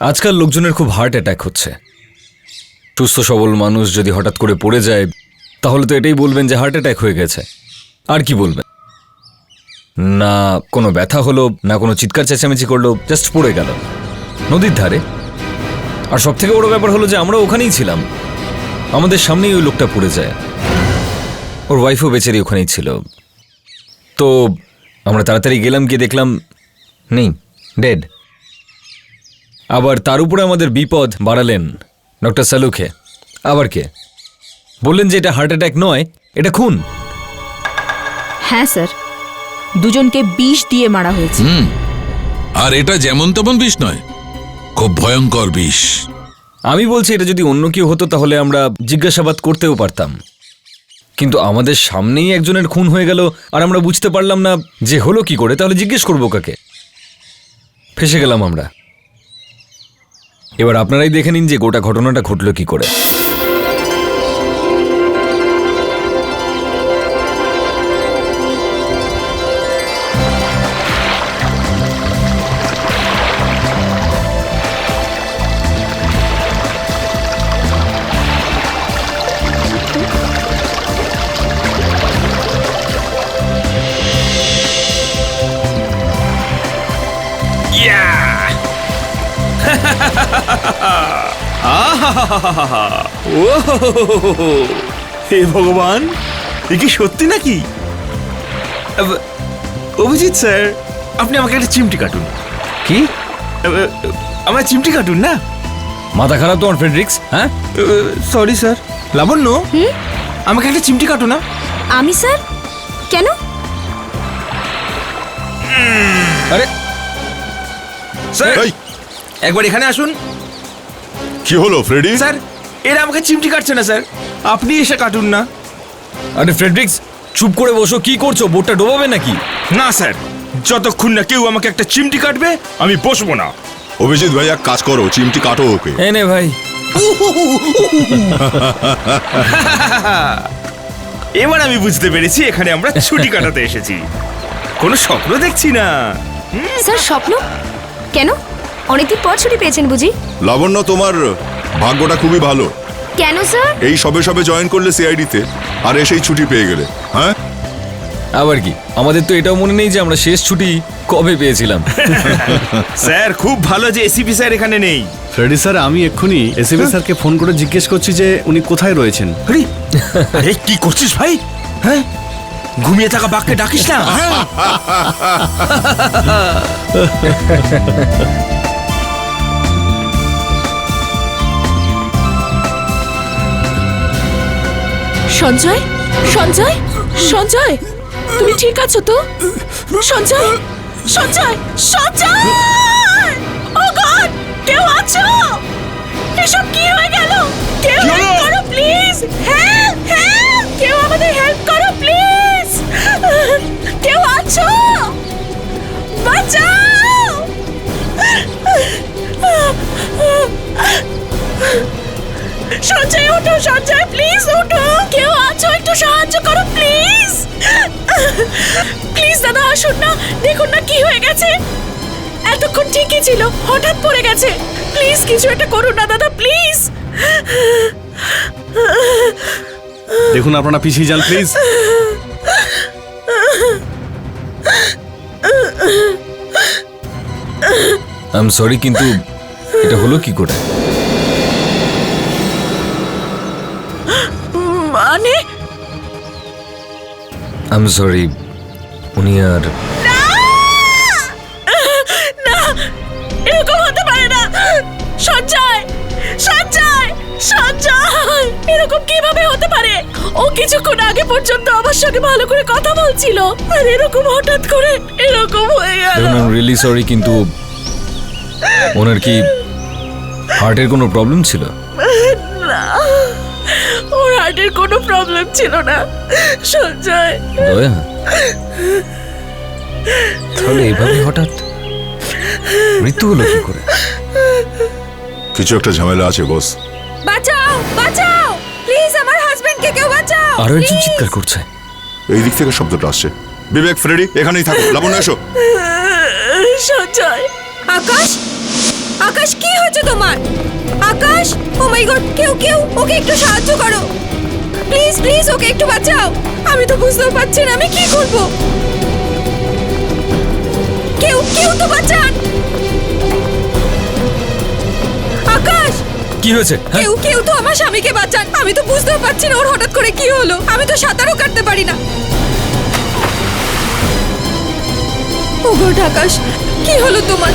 আজকাল লোকজনের খুব হার্ট অ্যাটাক হচ্ছে। সুস্থ সবল মানুষ যদি হঠাৎ করে পড়ে যায় তাহলে তো এটাই বলবেন যে হার্ট অ্যাটাক হয়ে গেছে। আর কি বলবেন? না কোনো ব্যথা হলো, না কোনো চিৎকার চেঁচামেচি করলো, জাস্ট পড়ে গেল নদীর ধারে। আর সব থেকে বড় ব্যাপার হলো যে আমরা ওখানেই ছিলাম, আমাদের সামনেই ওই লোকটা পড়ে যায়। ওর ওয়াইফও বেচারি ওখানেই ছিল। তো আমরা তাড়াতাড়ি গেলাম, গিয়ে দেখলাম নেই, ডেড। আবার তার উপরে আমাদের বিপদ বাড়ালেন ডক্টর সালুখে। আবার কে বললেন যে এটা হার্ট অ্যাটাক নয়, এটা খুন। হ্যাঁ স্যার, দুজনকে বিষ দিয়ে মারা হয়েছে। আর এটা যেমন তেমন বিষ নয়, খুব ভয়ঙ্কর বিষ। আমি বলছি এটা যদি অন্য কেউ হতো তাহলে আমরা জিজ্ঞাসাবাদ করতেও পারতাম, কিন্তু আমাদের সামনেই একজনের খুন হয়ে গেল আর আমরা বুঝতে পারলাম না যে হলো কি করে। তাহলে জিজ্ঞেস করবো কাকে? ফেসে গেলাম আমরা। এবার আপনারাই দেখে নিন যে গোটা ঘটনাটা ঘটলো কি করে। হে ভগবান, এ কি সত্যি নাকি? অভিজিৎ স্যার, আপনি আমাকে একটা চিমটি কাটুন। কি? আমার চিমটি কাটুন না। মাথা খারাপ তোমার ফ্রেডরিক্স? হ্যাঁ সরি স্যার। লাবণ্য, আমাকে একটা চিমটি কাটু না। আমি স্যার? কেন? আরে স্যার এই, একবার এখানে আসুন। কি হলো ফ্রেডি? স্যার, এরা আমাকে চিমটি কাটছে না স্যার, আপনি এসে কাটুন না। আরে ফ্রেডরিক্স চুপ করে বসো, কি করছো? বোটটা ডোবাবে নাকি? না স্যার, যতক্ষণ না কেউ আমাকে একটা চিমটি কাটবে আমি বসবো না। অভিজিৎ ভাই এক কাজ করো, চিমটি কাটো ওকে। এনে ভাই। এবার আমি বুঝতে পেরেছি এখানে আমরা ছুটি কাটাতে এসেছি, কোনো স্বপ্ন দেখছি না। স্যার স্বপ্ন কেন? অনেকদিন পর ছুটি পেয়েছেন বুঝি? লাবণ্য, তোমার ভাগ্যটা খুবই ভালো। কেন স্যার? এই সবে সবে জয়েন করলে সিআইডিতে, আর এসেই ছুটি পেয়ে গেলে। হ্যাঁ, আবার কি, আমাদের তো এটাও মনে নেই যে আমরা শেষ ছুটি কবে পেয়েছিলাম। স্যার খুব ভালো যে এসিপি স্যার এখানে নেই। ফ্রেডি স্যার, আমি এক্ষুনি এসিপি স্যারকে ফোন করে জিজ্ঞেস করছি যে উনি কোথায় রয়েছেন। আরে আরে, কি করছিস ভাই? হ্যাঁ, ঘুমিয়ে থাকা বাঘকে ডাকিস না। সঞ্জয়, সঞ্জয়, সঞ্জয়, তুমি ঠিক আছো তো? সঞ্জয়, সঞ্জয়, সঞ্জয়! ও গড, কেউ আছো? এসব কি হয়ে গেল? কেউ হেল্প করো প্লিজ, হেল্প, হেল্প! কেউ আমাদের হেল্প করো প্লিজ! কেউ আছো? বাঁচাও! সঞ্জয় ওঠো, সঞ্জয় প্লিজ ওঠো! কেউ আছো? একটু সাহায্য করো প্লিজ, প্লিজ দাদা আসুন না, দেখুন না কি হয়ে গেছে। এতক্ষণ ঠিকই ছিল, হঠাৎ পড়ে গেছে। প্লিজ কিছু একটা করুন না দাদা, প্লিজ। দেখুন আপনারা পিছিয়ে যান প্লিজ। আই এম সরি, কিন্তু এটা হলো কি করে? মানে আই এম সরি, উনি আর না, এরকম হতে পারে না। সঞ্জয়, সঞ্জয়, সঞ্জয়, এরকম কিভাবে হতে পারে? ও কিছুক্ষণ আগে পর্যন্ত আমার সঙ্গে ভালো করে কথা বলছিল, আর এরকম হঠাৎ করে এরকম হয়ে গেল। আই এম রিয়েলি সরি, কিন্তু ওনার কি হার্টের কোনো প্রবলেম ছিল? না, ওর হার্টের কোনো প্রবলেম ছিল না সঞ্জয়। দয়া, তাহলে এভাবে হঠাৎ মৃত্যু হলো কি করে? কিছু একটা ঝামেলা আছে বস। বাঁচাও, বাঁচাও প্লিজ, আমার হাজবেন্ডকে কেউ বাঁচাও। আরো একজন চিৎকার করছে। এই দিক থেকে শব্দটা আসছে। বিবেক, ফ্রেডি এখানেই থাকো। লাবণ্য এসো। সঞ্জয়, আকাশ, আকাশ কি হয়েছে তোমার? আকাশ, ও মাই গড, কেউ কেউ ওকে একটু সাহায্য করো প্লিজ প্লিজ, ওকে একটু বাঁচাও। আমি তো বুঝতেও পারছি না আমি কি করব। কেউ কেউ তো বাঁচান। আকাশ, কি হয়েছে? হ্যাঁ? কেউ কেউ তো আমার স্বামীকে বাঁচান। আমি তো বুঝতেও পারছি না ওর হঠাৎ করে কি হলো। আমি তো সাঁতারও কাটতে পারি না। ও গড আকাশ, কি হলো তোমার?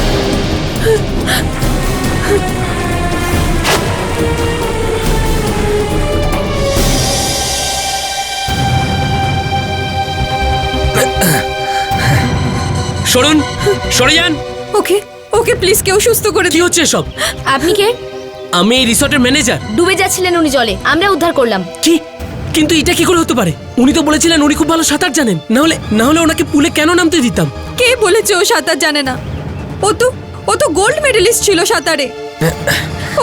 সরুন, সরে যান। ওকে ওকে প্লিজ, কেউ সুস্থ করে কি দিও। হচ্ছে সব? আপনি কে? আমি এই রিসর্টের ম্যানেজার। ডুবে যাচ্ছিলেন উনি জলে, আমরা উদ্ধার করলাম। কি? কিন্তু এটা কি করে হতে পারে? উনি তো বলেছিলেন উনি খুব ভালো সাঁতার জানেন। না হলে ওনাকে পুলে কেন নামতে দিতাম? কে বলেছে ও সাঁতার জানে না? ও তো গোল্ড মেডেলিস্ট ছিল সাঁতারে।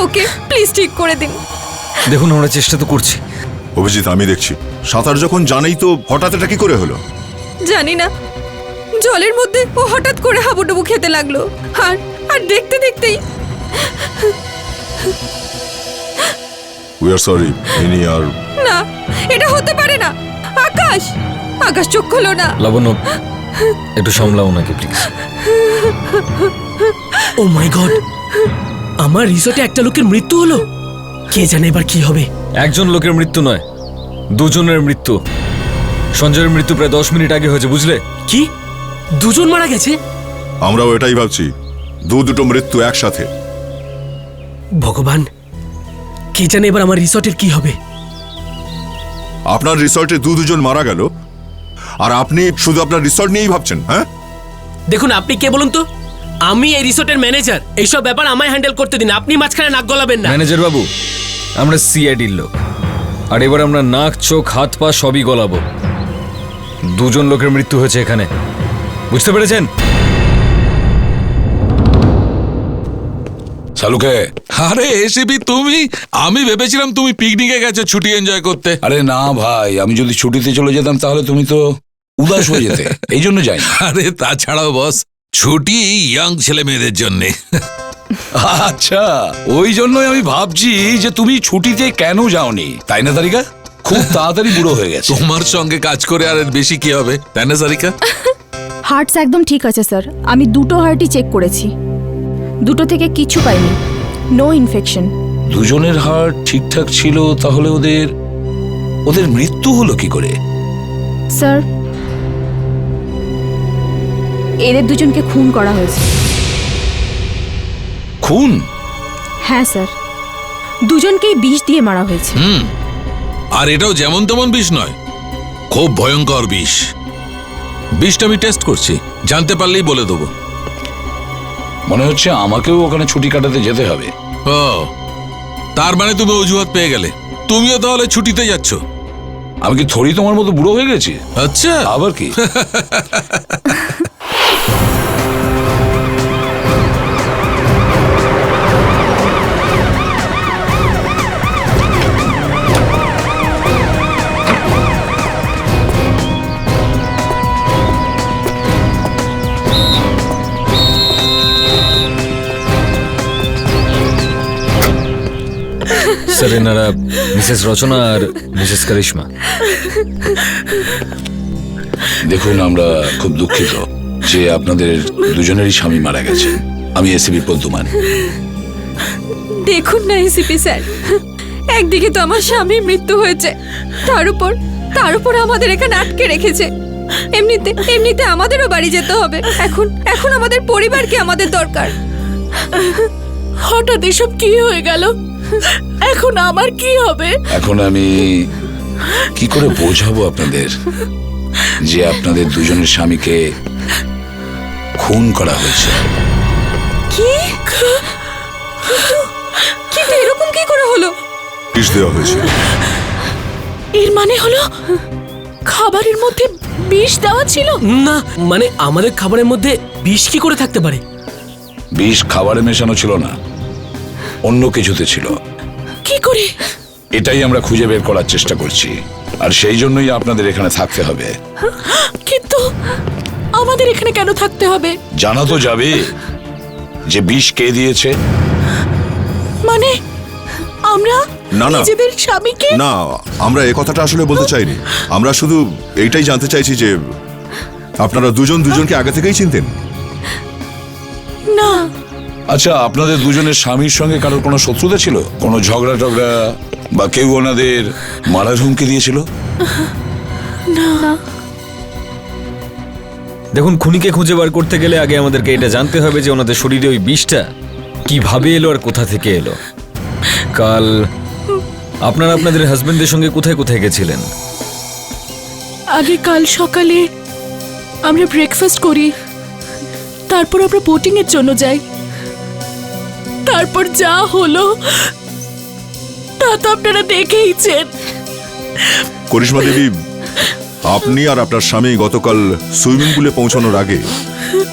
ওকে প্লিজ ঠিক করে দিন। দেখুন, আমরা চেষ্টা তো করছি। অভিজিৎ, আমি দেখছি সাঁতার যখন জানেই তো হঠাৎ এটা কি করে হলো? জানি না, জলের মধ্যে ও হঠাৎ করে হাবুডুবু খেতে লাগলো। আর আর দেখতে দেখতেই উই আর সরি ইনি আর না, এটা হতে পারে না। আকাশ, আকাশ চোখ খোলো না। লাবণ্য, একটু সামলাও নাকি প্লিজ। ও মাই গড, আমার রিসর্টে একটা লোকের মৃত্যু হলো। কে জানে এবার কি হবে। একজন লোকের মৃত্যু নয়, দুজনের মৃত্যু। সঞ্জয়ের মৃত্যু প্রায় 10 মিনিট আগে হয়েছে, বুঝলে? কি? দুজন মারা গেছে? আমরাও এটাই ভাবছি, দুটো মৃত্যু একসাথে। ভগবান, কে জানে এবার আমার রিসর্টের কি হবে। আপনার রিসর্টে দুজন মারা গেল আর আপনি শুধু আপনার রিসর্ট নিয়েই ভাবছেন? হ্যাঁ, দেখুন, আপনি কে বলুন তো? আমি এই রিসর্টের ম্যানেজার। এইসব ব্যাপার আমায় হ্যান্ডেল করতে দিন। আপনি মাঝখানে নাক গলাবেন না। ম্যানেজার বাবু, আমরা সিআইডির লোক, আর এবার আমরা নাক, চোখ, হাত, পা সবই গলাবো। দুজন লোকের মৃত্যু হয়েছে এখানে, বুঝতে পেরেছেন? শালুকে, আরে এসিবি তুমি? আমি ভেবেছিলাম তুমি পিকনিকে গেছো ছুটি এনজয় করতে। আরে না ভাই, আমি যদি ছুটিতে চলে যেতাম তাহলে তুমি তো উদাস হয়ে যেতে, এই জন্য যাই। আরে তাছাড়াও বস, ছুটি ইয়াং ছেলে মেয়েদের জন্যে। আচ্ছা, ওই জন্যই আমি ভাবছি যে তুমি ছুটিতে কেন যাওনি, তাই না তারিকা? খুব তাড়াতাড়ি বুড়ো হয়ে গেছে। তোমার সঙ্গে কাজ করে আর এর বেশি কি হবে, তাই না সারিকা? হার্টস একদম ঠিক আছে স্যার। আমি দুটো হার্টই চেক করেছি, দুটো থেকে কিছু পাইনি, নো ইনফেকশন। দুজনের হার্ট ঠিকঠাক ছিল, তাহলে ওদের মৃত্যু হলো কি করে? স্যার, এদের দুজনকে খুন করা হয়েছে। খুন? হ্যাঁ স্যার, দুজনকেই বিষ দিয়ে মারা হয়েছে। আর এটাও যেমন তেমন বিষ নয়, খুব ভয়ঙ্কর বিষ। বিষটা আমি টেস্ট করছি, জানতে পারলেই বলে দেবো। মনে হচ্ছে আমাকেও ওখানে ছুটি কাটাতে যেতে হবে। ও, তার মানে তুমি অজুহাত পেয়ে গেলে। তুমিও তাহলে ছুটিতে যাচ্ছ? আমি কি থরি তোমার মতো বুড়ো হয়ে গেছি? আচ্ছা, আবার কি? স্যার, এনারা মিসেস রচনা আর মিসেস কারিশমা। দেখুন, আমরা খুব দুঃখিত যে আপনাদের দুজনেরই স্বামী মারা গেছে। আমি এসিবি প্রদ্যুমান। দেখুন না এসিপি স্যার, একদিকে তো আমার স্বামীর মৃত্যু হয়েছে, তার উপর আমাদের এখানে আটকে রেখেছে। এমনিতে আমাদেরও বাড়ি যেতে হবে। এখন আমাদের পরিবারকে আমাদের দরকার। হঠাৎ এসব কি হয়ে গেল? এখন আমার কি হবে? এখন আমি কি করে বোঝাবো আপনাদের যে আপনাদের দুজনের স্বামীকে খুন করা হয়েছে? কিন্তু এরকম কি করে হলো? বিষ দেওয়া হয়েছে। এর মানে হলো খাবারের মধ্যে বিষ দেওয়া ছিল? না, মানে আমাদের খাবারের মধ্যে বিষ কি করে থাকতে পারে? বিষ খাবারে মেশানো ছিল না, অন্য কিছুতে ছিল। কি করে? এটাই আমরা খুঁজে বের করার চেষ্টা করছি, আর সেই জন্যই আপনাদের এখানে থাকতে হবে। কিন্তু আমাদের এখানে কেন থাকতে হবে? জানা তো যাবে। যে বিষ কে দিয়েছে? মানে আমরা না, না। নিজেদের স্বামীকে না, আমরা এ কথাটা আসলে বলতে চাইনি। আমরা শুধু এইটাই জানতে চাইছি যে আপনারা দুজন দুজনকে আগে থেকেই চিনতেন। না আচ্ছা, আপনাদের দুজনের স্বামীর সঙ্গে কারোর কোনো শত্রুতা ছিল? কোনো ঝগড়া টগড়া বা কেউ ওনাদের মারার হুমকি দিয়েছিল? দেখুন, খুনিকে খুঁজে বার করতে গেলে আগে আমাদেরকে এটা জানতে হবে যে ওনাদের শরীরে ওই বিষটা কিভাবে এলো আর কোথা থেকে এলো। কাল আপনারা আপনাদের হাজবেন্ডের সঙ্গে কোথায় কোথায় গেছিলেন? আগে কাল সকালে আমরা ব্রেকফাস্ট করি, তারপর আমরা বোটিং এর জন্য যাই। তারপর যা হলো তা তো আপনারা দেখেইছেন। করিশ্মা দেবী, আপনি আর আপনার স্বামী গতকাল সুইমিং পুলে পৌঁছানোর আগে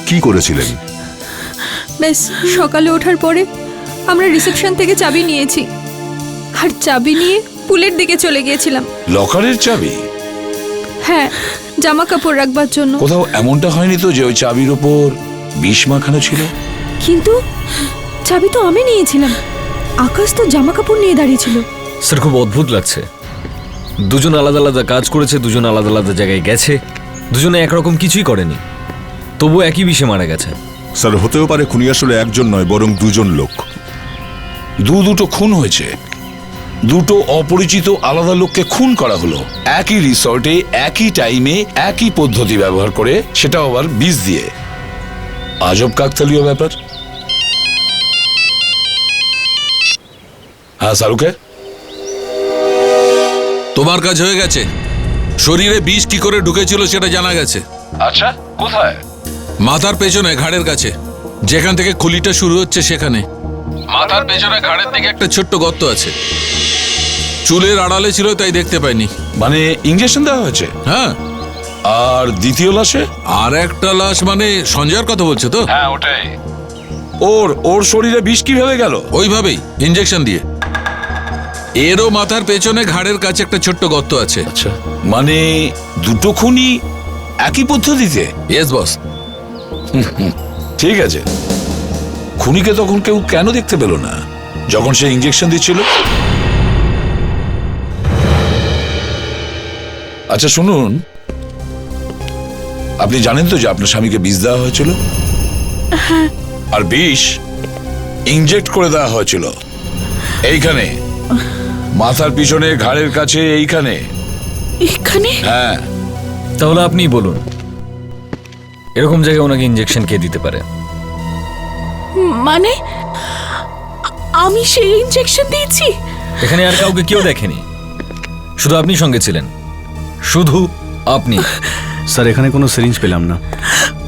কি করেছিলেন? ব্যাস সকালে ওঠার পরে আমরা রিসেপশন থেকে চাবি নিয়েছি, আর চাবি নিয়ে পুলের দিকে চলে গিয়েছিলাম। লকারের চাবি? হ্যাঁ, জামা কাপড় রাখবার জন্য। কোথাও এমনটা হয়নি তো যে ওই চাবির ওপর বিষ মাখানো ছিল? কিন্তু চাবি তো আমি নিয়েছিলাম, আকাশ তো জামা কাপড় নিয়ে দাঁড়িয়েছিল। স্যার, খুব অদ্ভুত লাগছে। দুজন আলাদা আলাদা কাজ করেছে, দুজন আলাদা আলাদা জায়গায় গেছে, দুজনে একরকম কিছুই করেনি, তবু একই বিষে মারা গেছে। স্যার, হতেও পারে খুনি আসলে একজন নয়, বরং দুজন লোক। দুটো খুন হয়েছে, দুটো অপরিচিত আলাদা লোককে খুন করা হলো একই রিসর্টে, একই টাইমে, একই পদ্ধতি ব্যবহার করে, সেটা আবার বিষ দিয়ে। আজব কাকতালীয় ব্যাপার। হ্যাঁ শাহরুখে, তোমার কাজ হয়ে গেছে। শরীরে বিষ কি করে ঢুকেছিল সেটা জানা গেছে। আচ্ছা কোথায়? মাথার পেছনে, ঘাড়ের কাছে, যেখান থেকে খুলিটা শুরু হচ্ছে সেখানে। মাথার পেছনে ঘাড়ের দিকে একটা ছোট্ট গর্ত আছে। চুলের আড়ালে ছিল তাই দেখতে পাইনি। মানে ইঞ্জেকশন দেওয়া হয়েছে? হ্যাঁ। আর দ্বিতীয় লাশে? আর একটা লাশ মানে সঞ্জয়ের কথা বলছো তো? হ্যাঁ ওটাই। ওর শরীরে বিষ কিভাবে গেল? ওইভাবেই, ইঞ্জেকশন দিয়ে। এরও মাথার পেছনে ঘাড়ের কাছে একটা ছোট্ট গর্ত আছে। আচ্ছা, মানে দুটো খুনি একই পদ্ধতিতে? Yes boss. ঠিক আছে, খুনিকে তখন কেউ কেন দেখতে পেল না যখন সে ইঞ্জেকশন দিচ্ছিল? আচ্ছা শুনুন, আপনি জানেন তো যে আপনার স্বামীকে বিষ দেওয়া হয়েছিল? আর বিষ ইনজেক্ট করে দেওয়া হয়েছিল এইখানে, মাথার পিছনে, ঘাড়ের কাছে, এইখানে। এখানে? হ্যাঁ। তাহলে আপনিই বলুন, এরকম জায়গায় ওনাকে ইঞ্জেকশন কে দিতে পারে? মানে আমি সেই ইনজেকশন দিয়েছি? এখানে আর কাউকে কেউ দেখেনি, শুধু আপনি সঙ্গে ছিলেন, শুধু আপনি। স্যার, এখানে কোনো সিরিঞ্জ পেলাম না।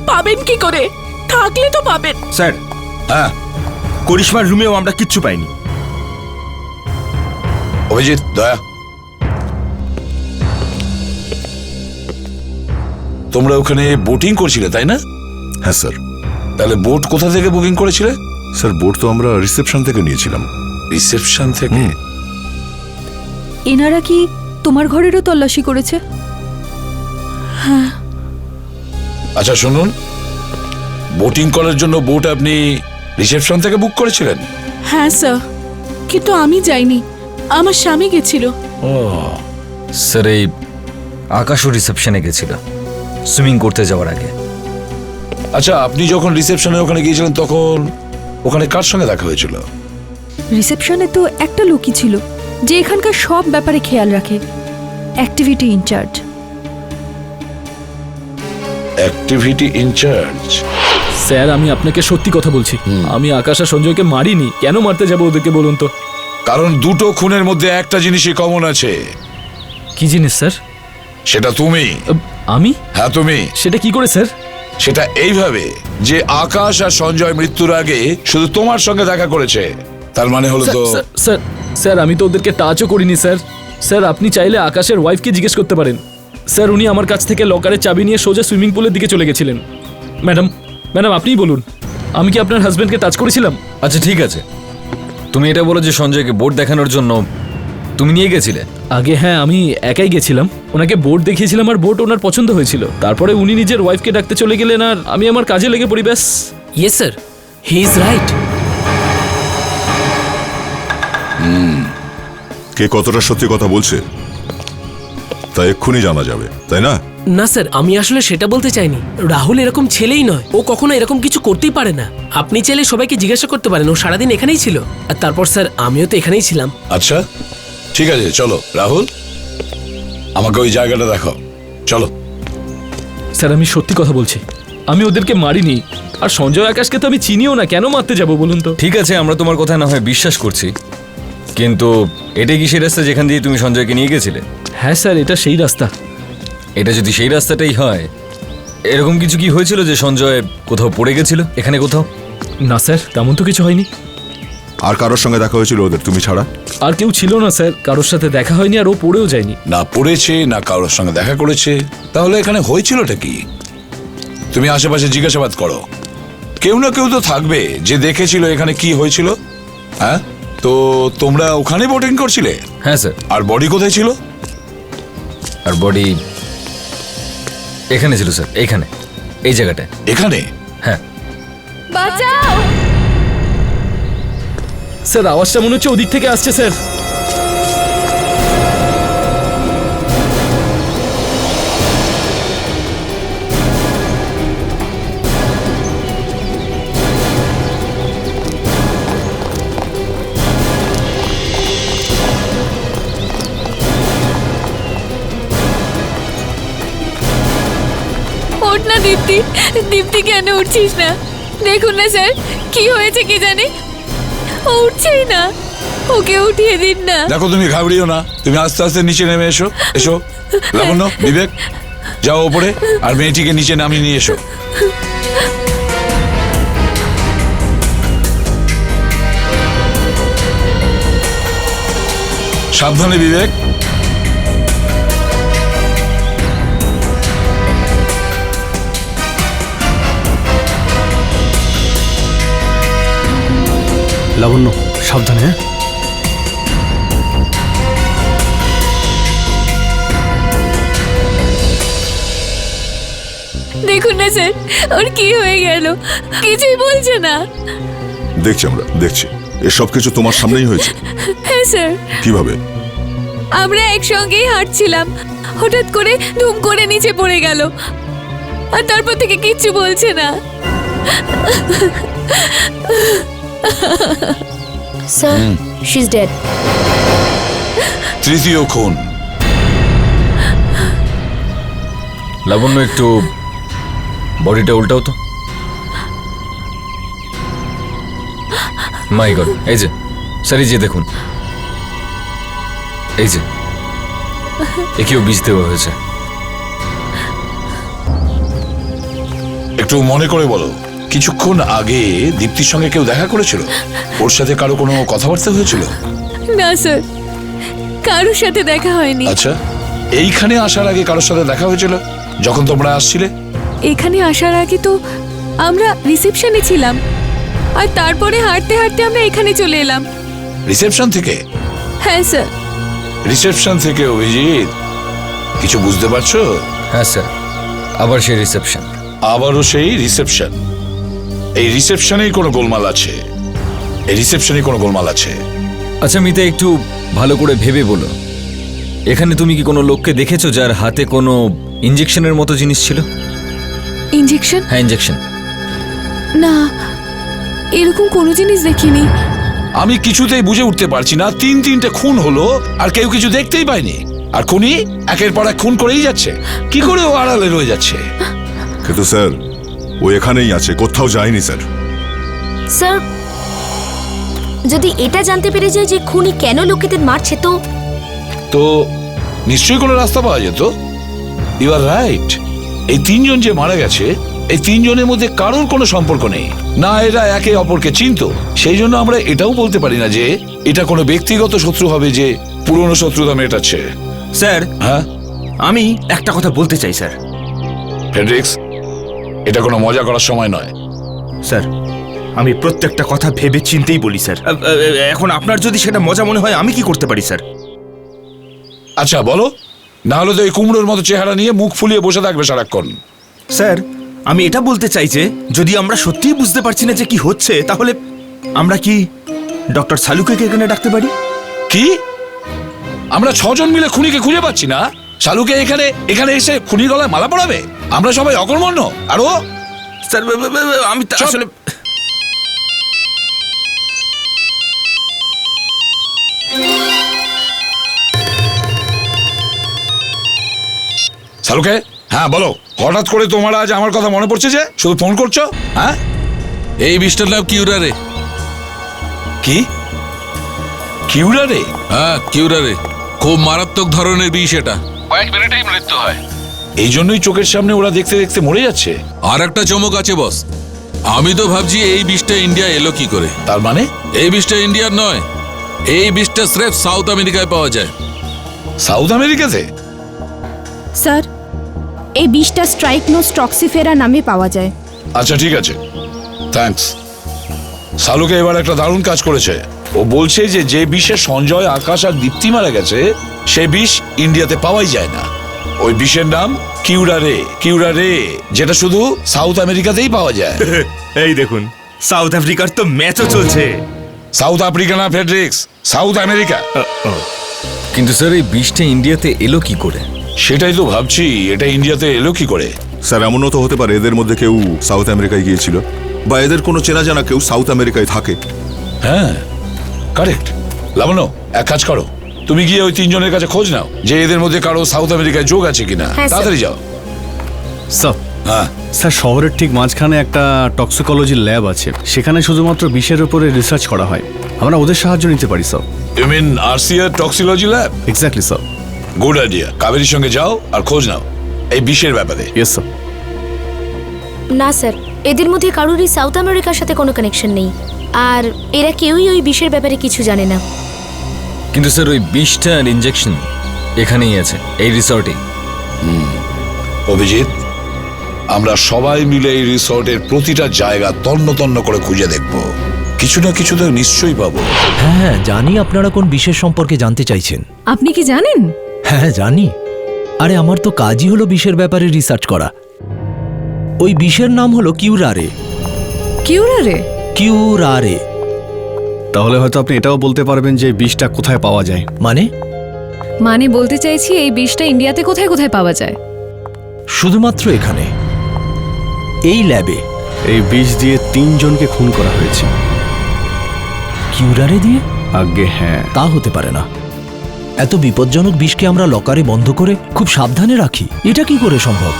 পাবেন কি করে? থাকলে তো পাবেন। স্যার, হ্যাঁ করিশ্মার রুমেও আমরা কিচ্ছু পাইনি। অভিজিৎ, দয়া, তোমরা ওখানে বোটিং করছিলে তাই না? হ্যাঁ স্যার। তাহলে বোট কোথা থেকে বুকিং করেছিলে? স্যার, বোট তো আমরা রিসেপশন থেকে নিয়েছিলাম। রিসেপশন থেকে? এনারা কি তোমার ঘরেরও তল্লাশি করেছে? আচ্ছা শুনুন, বোটিং করার জন্য বোট আপনি রিসেপশন থেকে বুক করেছিলেন? হ্যাঁ স্যার, কিন্তু আমি যাইনি, আমার স্বামী গেছিল। ও স্যার, এই আকাশও রিসেপশনে গেছিল সুইমিং করতে যাওয়ার আগে। আচ্ছা, আপনি যখন রিসেপশনে ওখানে গিয়েছিলেন তখন ওখানে কার সঙ্গে দেখা হয়েছিল? রিসেপশনে তো একটা লোকই ছিল যে এখানকার সব ব্যাপারে খেয়াল রাখে, activity in charge. Activity in charge? Sir, আমি আপনাকে সত্যি কথা বলছি, আমি আকাশ আর সঞ্জয়কে মারিনি। কেন মারতে যাবো ওদেরকে বলুন তো? কারণ দুটো খুনের মধ্যে একটা জিনিসই কমন আছে। কি জিনিস স্যার? সেটা তুমি। আমি? হ্যাঁ তুমি। সেটা কি করে স্যার? সেটা এইভাবে যে আকাশ আর সঞ্জয় মৃত্যুর আগে শুধু তোমার সঙ্গে দেখা করেছে, তার মানে হলো তো। স্যার স্যার, আমি তো ওদেরকে টাচও করিনি স্যার। স্যার, আপনি চাইলে আকাশের ওয়াইফকে জিজ্ঞেস করতে পারেন। স্যার, উনি আমার কাছ থেকে লকারের চাবি নিয়ে সোজা সুইমিং পুলের দিকে চলে গেছিলেন। ম্যাডাম আপনিই বলুন, আমি কি আপনার হাজবেন্ডকে টাচ করেছিলাম? আচ্ছা ঠিক আছে, তুমি এটা বলো যে সঞ্জয়কে বোর্ড দেখানোর জন্য তুমি নিয়ে গেছিলে? আগে হ্যাঁ, আমি একাই গেছিলাম, ওনাকে বোর্ড দেখিয়েছিলাম আর বোর্ড ওনার পছন্দ হয়েছিল। তারপরে উনি নিজের ওয়াইফকে ডাকতে চলে গেলেন আর আমি আমার কাজে লেগে পড়ি, ব্যাস। Yes sir, he is right. কে কতটা সত্যি কথা বলছে তা এক্ষুনি জানা যাবে, তাই না? না স্যার, আমি আসলে সেটা বলতে চাইনি। রাহুল এরকম ছেলেই নয়, ও কখনো এরকম কিছু করতেই পারে না। আপনি চাইলে সবাইকে জিজ্ঞাসা করতে পারেন, ও সারাদিন এখানেই ছিল। আর তারপর স্যার আমিও তো এখানেই ছিলাম। আচ্ছা ঠিক আছে, চলো রাহুল, আমাকে ওই জায়গাটা দেখাও, চলো। স্যার আমি সত্যি কথা বলছি, আমি ওদেরকে মারিনি। আর সঞ্জয় আকাশকে তো আমি চিনিও না, কেন মারতে যাব বলুন তো? ঠিক আছে, আমরা তোমার কথা না হয় বিশ্বাস করছি, কিন্তু এটা কি সেই রাস্তা যেখান দিয়ে তুমি সঞ্জয়কে নিয়ে গেছিলে? হ্যাঁ স্যার, এটা সেই রাস্তা। এটা যদি সেই রাস্তাটাই হয়, এরকম কিছু কি হয়েছিল যে সঞ্জয় কোথাও পড়ে গেছিল এখানে কোথাও? না স্যার, তেমন তো কিছু হয়নি। আর কারোর সঙ্গে দেখা হয়েছিল ওদের, তুমি ছাড়া? আর কেউ ছিল না স্যার, কারোর সাথে দেখা হয়নি, আর ও পড়েও যায়নি। না পড়েছে না কারোর সঙ্গে দেখা করেছে, তাহলে এখানে হয়েছিলটা কি? তুমি আশেপাশে জিজ্ঞাসাবাদ করো, কেউ না কেউ তো থাকবে যে দেখেছিল এখানে কি হয়েছিল। হ্যাঁ, তো তোমরা ওখানে বোটিং করছিলে? হ্যাঁ স্যার। আর বডি কোথায় ছিল? আর বডি এখানে ছিল স্যার, এইখানে, এই জায়গাটায়। এখানে? হ্যাঁ। বাঁচাও! স্যার আওয়াজটা মনে হচ্ছে ওদিক থেকে আসছে স্যার। ওঠ না দীপ্তি, দীপ্তি কেন উঠছিস না? দেখুন না স্যার, কি হয়েছে কি জানি, ও উঠছেই না, ওকে উঠিয়ে দিন না। দেখো তুমি ঘাবড়িও না, তুমি আস্তে আস্তে নিচে নেমে এসো। এসো লাবণ্য, বিবেক, যাও ওপরে আর মেয়েটিকে নিচে নামিয়ে নিয়ে এসো। সাবধানে বিবেক। লাবণ্য সাবধানে। হ্যাঁ দেখুন না স্যার, ওর কি হয়ে গেল, কিছুই বলছে না। দেখছি, আমরা দেখছি। এসব কিছু তোমার সামনেই হয়েছে? হ্যাঁ স্যার। কিভাবে? আমরা একসঙ্গেই হাঁটছিলাম, হঠাৎ করে ধুম করে নিচে পড়ে গেল, আর তারপর থেকে কিচ্ছু বলছে না। Sir, she is dead. তৃতীয় খুন। লাবণ্য একটু বডিটা উল্টাও তো। মাই গড, এই যে স্যার, এই যে দেখুন, এই যে একেও বীজ দেওয়া হয়েছে। একটু মনে করে বলো, কিছুক্ষণ আগে দীপ্তির সঙ্গে কেউ দেখা করেছিল? ওর সাথে কারো কোনো কথাবার্তা হয়েছিল? না স্যার, কারোর সাথে দেখা হয়নি। আচ্ছা, এইখানে আসার আগে কারোর সাথে দেখা হয়েছিল যখন তোমরা আসছিলে? এখানে আসার আগে তো আমরা রিসেপশনে ছিলাম, আর তারপরে হাঁটতে হাঁটতে আমরা এখানে চলে এলাম। রিসেপশন থেকে? হ্যাঁ স্যার। রিসেপশন থেকে অভিজিৎ, কিছু বুঝতে পারছো? হ্যাঁ স্যার, আবার সেই রিসেপশন। আবারও সেই রিসেপশন। এই রিসেপশনেই কোনো গোলমাল আছে, এই রিসেপশনে কোনো গোলমাল আছে। আচ্ছা মিতা, একটু ভালো করে ভেবে বলো, এখানে তুমি কি কোনো লোককে দেখেছো যার হাতে কোনো ইঞ্জেকশনের মতো জিনিস ছিল? ইঞ্জেকশন? হ্যাঁ, ইঞ্জেকশন। না, এরকম কোনো জিনিস দেখিনি। আমি কিছুতেই বুঝে উঠতে পারছি না, তিনটে খুন হলো আর কেউ কিছু দেখতেই পায়নি, আর খুনি একের পর এক খুন করেই যাচ্ছে। কি করে ও আড়ালে রয়ে যাচ্ছে? কিন্তু স্যার, ও এখানেই আছে, কোথাও যায়নি স্যার। স্যার, যদি এটা জানতে পেরে যায় যে খুনি কেন লোকেদের মারছে, তো নিশ্চয়ই কোনো রাস্তা পাওয়া যেত। You are right. এই তিনজন যে মারা গেছে, এই তিনজনের মধ্যে কারোর কোনো সম্পর্ক নেই, না এরা একে অপরকে চিনতো। সেই জন্য আমরা এটাও বলতে পারি না যে এটা কোনো ব্যক্তিগত শত্রু হবে যে পুরনো শত্রুতা মেটাচ্ছে। স্যার, হ্যাঁ, আমি একটা কথা বলতে চাই স্যার। ফ্রেডরিক্স, এটা কোনো মজা করার সময় নয়। স্যার, আমি প্রত্যেকটা কথা ভেবে চিন্তেই বলি স্যার। এখন আপনার যদি সেটা মজা মনে হয়, আমি কি করতে পারি স্যার? আচ্ছা বলো, না হলে তো এই কুমড়োর মতো চেহারা নিয়ে মুখ ফুলিয়ে বসে থাকবে সারাক্ষণ। স্যার, আমি এটা বলতে চাই যে যদি আমরা সত্যিই বুঝতে পারছি না যে কি হচ্ছে, তাহলে আমরা কি ডক্টর সালুকে এখানে ডাকতে পারি? কি আমরা 6 জন মিলে খুনিকে খুঁজে পাচ্ছি না? শালুকে এখানে এসে খুনির গলায় মালা পরাবে? আমরা সবাই অকর্মণ্য। আর ও স্যার আমি চুপ। আসলে শালুকে, হ্যাঁ বলো, হঠাৎ করে তোমার আজ আমার কথা মনে পড়ছে যে শুধু ফোন করছো? হ্যাঁ, এই বিষটার নাম কিউরারে। কি কিউরারে? হ্যাঁ কিউরারে, খুব মারাত্মক ধরনের বিষ এটা, কয়েক মিনিটেই মৃত্যু হয়। এই জন্যই চোখের সামনে ওরা দেখতে দেখতে মরে যাচ্ছে। আর একটা চমক আছে বস, আমি তো ভাবছি এই বিষটা ইন্ডিয়া এলো কি করে। তার মানে এই বিষটা ইন্ডিয়ার নয়, এই বিষটা স্রেফ সাউথ আমেরিকায় পাওয়া যায়। সাউথ আমেরিকাতে? স্যার, এই বিষটা স্ট্রাইকনোস টক্সিফেরা নামে পাওয়া যায়। আচ্ছা ঠিক আছে, থ্যাঙ্কস। শালুকে এবার একটা দারুণ কাজ করেছে। ও বলছে যে যে বিষে সঞ্জয়, আকাশ আর দীপ্তি মারা গেছে সে বিষ ইন্ডিয়াতে পাওয়াই যায় না। ওই বিষের নাম কিউরারে। কিউরারে, যেটা শুধু সাউথ আমেরিকাতেই পাওয়া যায়। এই দেখুন, সাউথ আফ্রিকার তো ম্যাচও চলছে। সাউথ আফ্রিকা না ফেডরিক্স, সাউথ আমেরিকা। কিন্তু স্যার এই বিষটা ইন্ডিয়াতে এলো কি করে? সেটাই তো ভাবছি, এটা ইন্ডিয়াতে এলো কি করে। স্যার এমনও তো হতে পারে এদের মধ্যে কেউ সাউথ আমেরিকায় গিয়েছিল, বা এদের কোনো চেনা জানা কেউ সাউথ আমেরিকায় থাকে। হ্যাঁ কারেক্ট। লাবণ্য, এক কাজ করো, তুমি গিয়ে ওই 3 জনের কাছে খোঁজ নাও যে এদের মধ্যে কারো সাউথ আমেরিকায় যোগ আছে কিনা। হ্যাঁ, স্যার। তাড়াতাড়ি যাও। স্যার, হ্যাঁ স্যার শহরের ঠিক মাঝখানে একটা টক্সিকোলজি ল্যাব আছে, সেখানে শুধুমাত্র বিষের উপরে রিসার্চ করা হয়। আমরা ওদের সাহায্য নিতে পারি sir. You mean RCR toxicology lab? Exactly sir. Good idea. কাবেরীর সঙ্গে যাও আর খোঁজ নাও এই বিষের ব্যাপারে। Yes sir. না স্যার, এদের মধ্যে কারোরই সাউথ আমেরিকার সাথে কোনো কানেকশন নেই, আর এরা কেউই ওই বিষের ব্যাপারে কিছু জানে না। কিন্তু স্যার ওই বিষটা আর ইনজেকশন এখানেই আছে, এই রিসর্টে। অভিজিৎ, আমরা সবাই মিলে এই রিসর্টের প্রতিটা জায়গা তন্ন তন্ন করে খুঁজে দেখব, কিছু না কিছু তো নিশ্চয়ই পাবো। হ্যাঁ জানি আপনারা কোন বিষের সম্পর্কে জানতে চাইছেন। আপনি কি জানেন? হ্যাঁ জানি। আরে আমার তো কাজই হলো বিষের ব্যাপারে রিসার্চ করা। ওই বিষের নাম হলো কিউরারে। কিউরারে? কিউরারে তাহলে হয়তো আপনি এটাও বলতে পারবেন যে বিষটা কোথায় পাওয়া যায়। মানে বলতে চাইছি এই বিষটা ইন্ডিয়াতে কোথায় কোথায় পাওয়া যায়? শুধুমাত্র এখানে, এই ল্যাবে। এই বিষ দিয়ে 3 জনকে খুন করা হয়েছে। কিউরারে দিয়ে? আজ্ঞে হ্যাঁ। তা হতে পারে না। এত বিপজ্জনক বিষকে আমরা লকারে বন্ধ করে খুব সাবধানে রাখি, এটা কি করে সম্ভব?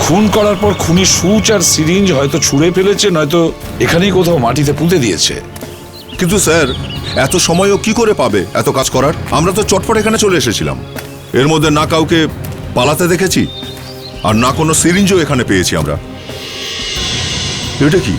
খুন করার পর খুনি সুচ আর সিরিঞ্জ হয়তো ছুঁড়ে ফেলেছে, নয়তো এখানেই কোথাও মাটিতে পুঁতে দিয়েছে। কিন্তু স্যার এত সময়ও কি করে পাবে এত কাজ করার? আমরা তো চটপট এখানে চলে এসেছিলাম। এর মধ্যে না কাউকে পালাতে দেখেছি, আর না কোনো সিরিঞ্জও এখানে পেয়েছি আমরা। এটা কি?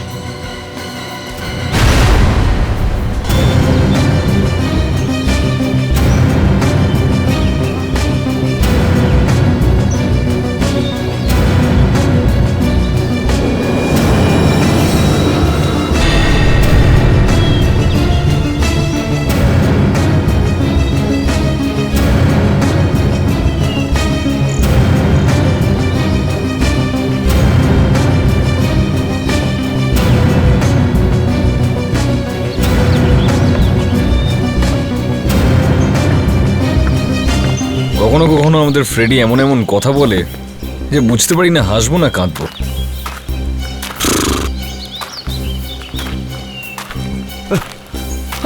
কখনো কখনো আমাদের ফ্রেডি এমন এমন কথা বলে যে বুঝতে পারি না হাসবো না কাঁদবো।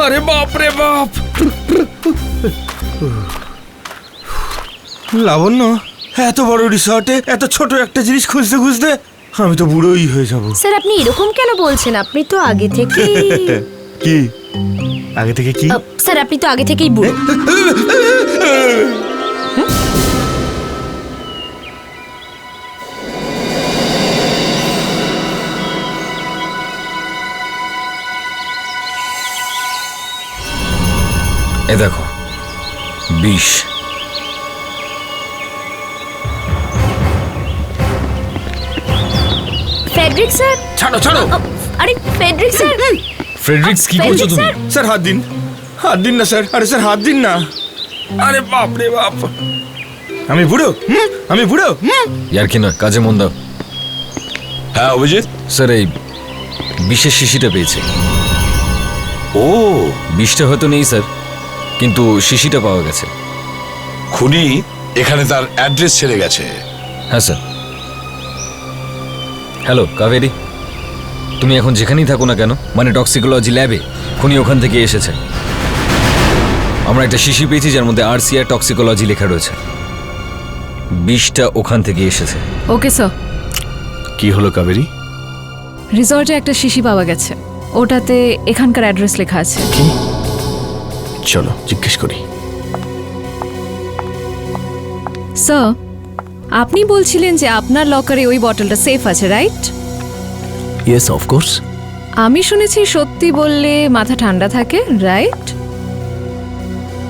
আরে বাপ রে বাপ! লাবণ্য, এত বড় রিসর্টে এত ছোট একটা জিনিস খুঁজতে খুঁজতে আমি তো বুড়োই হয়ে যাব। স্যার আপনি এরকম কেন বলছেন? আপনি তো আগে থেকে কি আগে থেকে কি? স্যার আপনি তো আগে থেকেই বুড়ো। এ দেখো বিষ। ফ্রেডরিক স্যার, ছাড়ো ছাড়ো! আরে ফ্রেডরিক স্যার! ফ্রেডরিক্স কি করছো তুমি? স্যার হাত দিন, হাত দিন না স্যার। আরে স্যার হাত দিন না। আরে বাপ রে বাপ! আমি বুড়ো আমি বুড়ো ইয়ার কি না, কাজে মন দাও। হ্যাঁ অভিজিৎ। স্যার, এই বিষের শিশিটা পেয়েছে। ও, বিষটা হয়তো নেই স্যার, কিন্তু শিশিটা পাওয়া গেছে। খুনি এখানে তার অ্যাড্রেস ছেড়ে গেছে। হ্যাঁ স্যার। হ্যালো কাবেরী, তুমি এখন যেখানেই থাকো না কেন, মানে টক্সিকোলজি ল্যাবে, খুনি ওখান থেকে এসেছে। আমরা একটা শিশি পেয়েছি যার মধ্যে RCR টক্সিকোলজি লেখা রয়েছে। বিষটা ওখান থেকে এসেছে। ওকে স্যার, কি হলো কাবেরী? রিসর্টে একটা শিশি পাওয়া গেছে, ওটাতে এখানকার অ্যাড্রেস লেখা আছে। কি? চলো জিজ্ঞেস করি। স্যার, আপনি বলছিলেন যে আপনার লকারে ওই বটলটা সেফ আছে, রাইট? Yes of course. আমি শুনেছি সত্যি বললে মাথা ঠান্ডা থাকে, রাইট?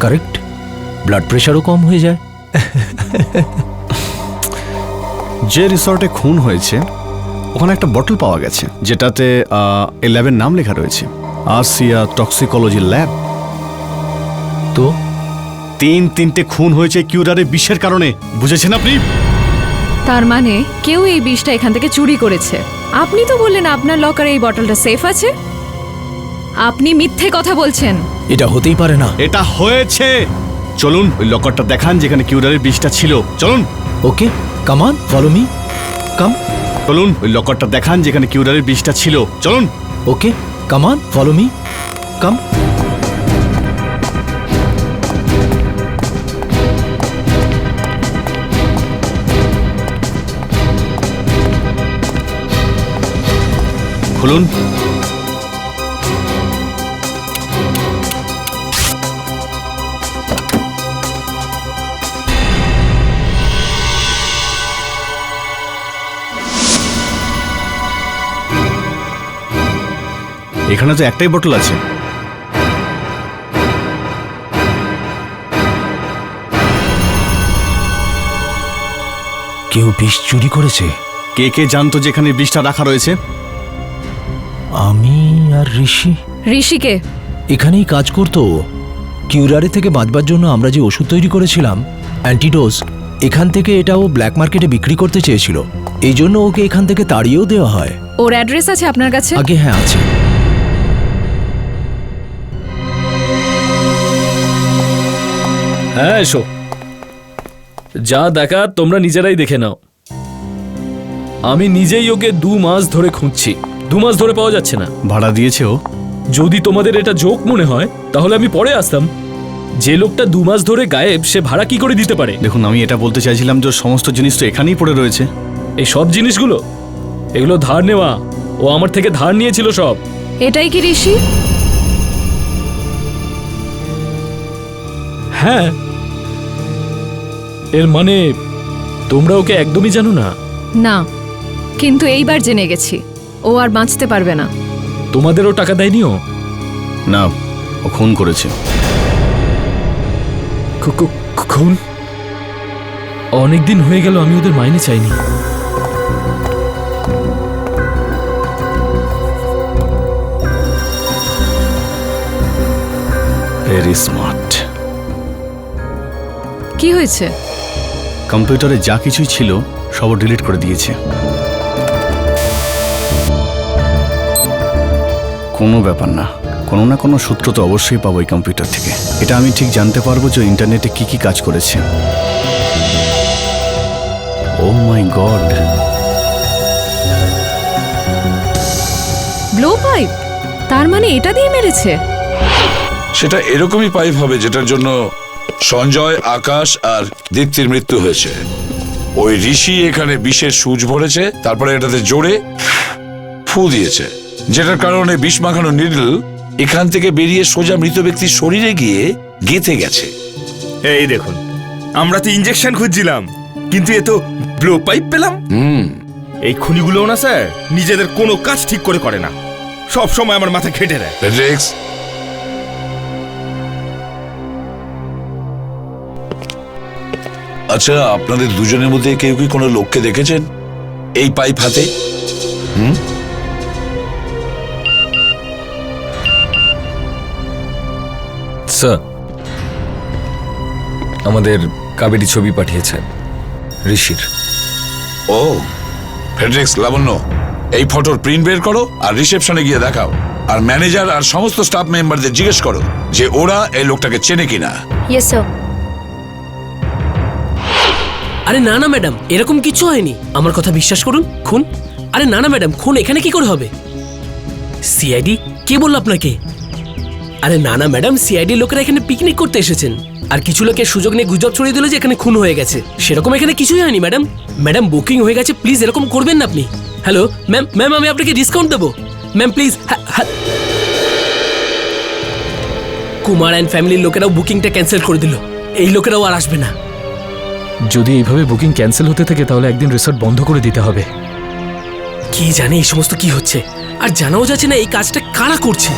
কারেক্ট। ব্লাড প্রেশারও কম হয়ে যায়। যে রিসর্টে খুন হয়েছে ওখানে একটা বটল পাওয়া গেছে যেটাতে এই ল্যাবের নাম লেখা রয়েছে, RCR টক্সিকোলজি ল্যাব। তো তিনটে খুন হয়েছে কিউরারে বিষের কারণে, বুঝেছেন আপনি? তার মানে কেউ এই বিষটা এখান থেকে চুরি করেছে। আপনি তো বললেন আপনার লকারে এই বটলটা সেফ আছে। আপনি মিথ্যে কথা বলছেন। এটা হতেই পারে না। এটা হয়েছে। চলুন ওই লকারটা দেখান যেখানে কিউরারের বিষটা ছিল। চলুন। ওকে, কাম অন, ফলো মি, কাম। চলুন ওই লকারটা দেখান যেখানে কিউরারের বিষটা ছিল। চলুন। ওকে, কাম অন, ফলো মি, কাম। খুলুন। এখানে তো একটাই বোতল আছে। কেউ বিষ চুরি করেছে। কে কে জানতো যেখানে বিষটা রাখা রয়েছে? আমি আর ঋষি। ঋষিকে এখানেই কাজ করতো। কিউরারে থেকে বাঁচবার জন্য আমরা যে ওষুধ তৈরি করেছিলাম, অ্যান্টিডোজ, এখান থেকে এটাও ব্ল্যাক মার্কেটে বিক্রি করতে চেয়েছিল। এই জন্য ওকে এখান থেকে তাড়িয়েও দেওয়া হয়। ওর অ্যাড্রেস আছে আপনার কাছে? আগে হ্যাঁ আছে। হ্যাঁ এসো, যা দেখা তোমরা নিজেরাই দেখে নাও। আমি নিজেই ওকে 2 মাস ধরে খুঁজছি, 2 মাস ধরে পাওয়া যাচ্ছে না। ভাড়া দিয়েছে ও? যদি তোমাদের এটা জোক মনে হয় তাহলে আমি পরে আসতাম। যে লোকটা 2 মাস ধরে গায়েব সে ভাড়া কি করে দিতে পারে? দেখুন, আমি এটা বলতে চাইছিলাম যে সমস্ত জিনিস তো এখানেই পড়ে রয়েছে। এই সব জিনিসগুলো, এগুলো ধার নেওয়া। ও আমার থেকে ধার নিয়েছিল সব। এটাই কি ঋষি? হ্যাঁ। এর মানে তোমরা ওকে একদমই জানো না? না, কিন্তু এইবার জেনে গেছি ও আর বাঁচতে পারবে না। তোমাদেরও টাকা দেয়নি ও? না, ও খুন করেছে। খুন? অনেকদিন হয়ে গেল আমি ওদের মাইনে চাইনি। Very smart. কি হয়েছে? কম্পিউটারে যা কিছুই ছিল সব ডিলিট করে দিয়েছে। কোনো ব্যাপার না, কোনো না কোনো সূত্র তো অবশ্যই পাবো এই কম্পিউটার থেকে। এটা আমি ঠিক জানতে পারবো যে ইন্টারনেটে কি কি কাজ করেছে। ও মাই গড, ব্লো পাইপ? তার মানে এটা দিয়ে মেরেছে? সেটা এরকমই পাইপ হবে যেটার জন্য সঞ্জয়, আকাশ আর দীপ্তির মৃত্যু হয়েছে। ওই ঋষি এখানে বিষের সূচ ভরেছে, তারপরে এটাতে জোরে ফু দিয়েছে, যেটার কারণে বিষ মাখানো নিডল এখান থেকে বেরিয়ে সোজা মৃত ব্যক্তির শরীরে গিয়ে গেঁথে গেছে। এই দেখুন, আমরা তো ইনজেকশন খুঁজছিলাম, কিন্তু এ তো ব্লো পাইপ পেলাম। এই খুনিগুলো না স্যার, নিজেদের কোনো কাজ ঠিক করে করে না, সব সময় আমার মাথা খেটে দেয়। রেক্স, আচ্ছা, আপনাদের দুজনের মধ্যে কেউ কি কোনো লোককে দেখেছেন এই পাইপ হাতে? স্যার, আমাদের কাবেরী ছবি পাঠিয়েছে ঋষির। ও ফেডরিক্স, লাবণ্য, এই ফটোর প্রিন্ট বের করো আর রিসেপশনে গিয়ে দেখাও। আর ম্যানেজার আর সমস্ত স্টাফ মেম্বারদের জিজ্ঞেস করো যে ওরা এই লোকটাকে চেনে কিনা। Yes sir. আরে না না ম্যাডাম, এরকম কিছু হয়নি, আমার কথা বিশ্বাস করুন। খুন? আরে না না ম্যাডাম, খুন এখানে কি করে হবে? সিআইডি? কে বলল আপনাকে? আরে না না ম্যাডাম, সিআইডি লোকেরা এখানে পিকনিক করতে এসেছেন, আর কিছু লোকের সুযোগ নিয়ে গুজব ছড়িয়ে দিল যে এখানে খুন হয়ে গেছে। সেরকম এখানে কিছুই হয়নি ম্যাডাম। ম্যাডাম বুকিং হয়ে গেছে, প্লিজ এরকম করবেন না আপনি। হ্যালো ম্যাম, ম্যাম আমি আপনাকে ডিসকাউন্ট দেবো ম্যাম, প্লিজ। কুমার অ্যান্ড ফ্যামিলির লোকেরাও বুকিংটা ক্যান্সেল করে দিল, এই লোকেরাও আর আসবে না। যদি এইভাবে বুকিং ক্যান্সেল হতে থাকে তাহলে একদিন রিসর্ট বন্ধ করে দিতে হবে। কি জানে এই সমস্ত কি হচ্ছে, আর জানাও যাচ্ছে না এই কাজটা কারা করছে।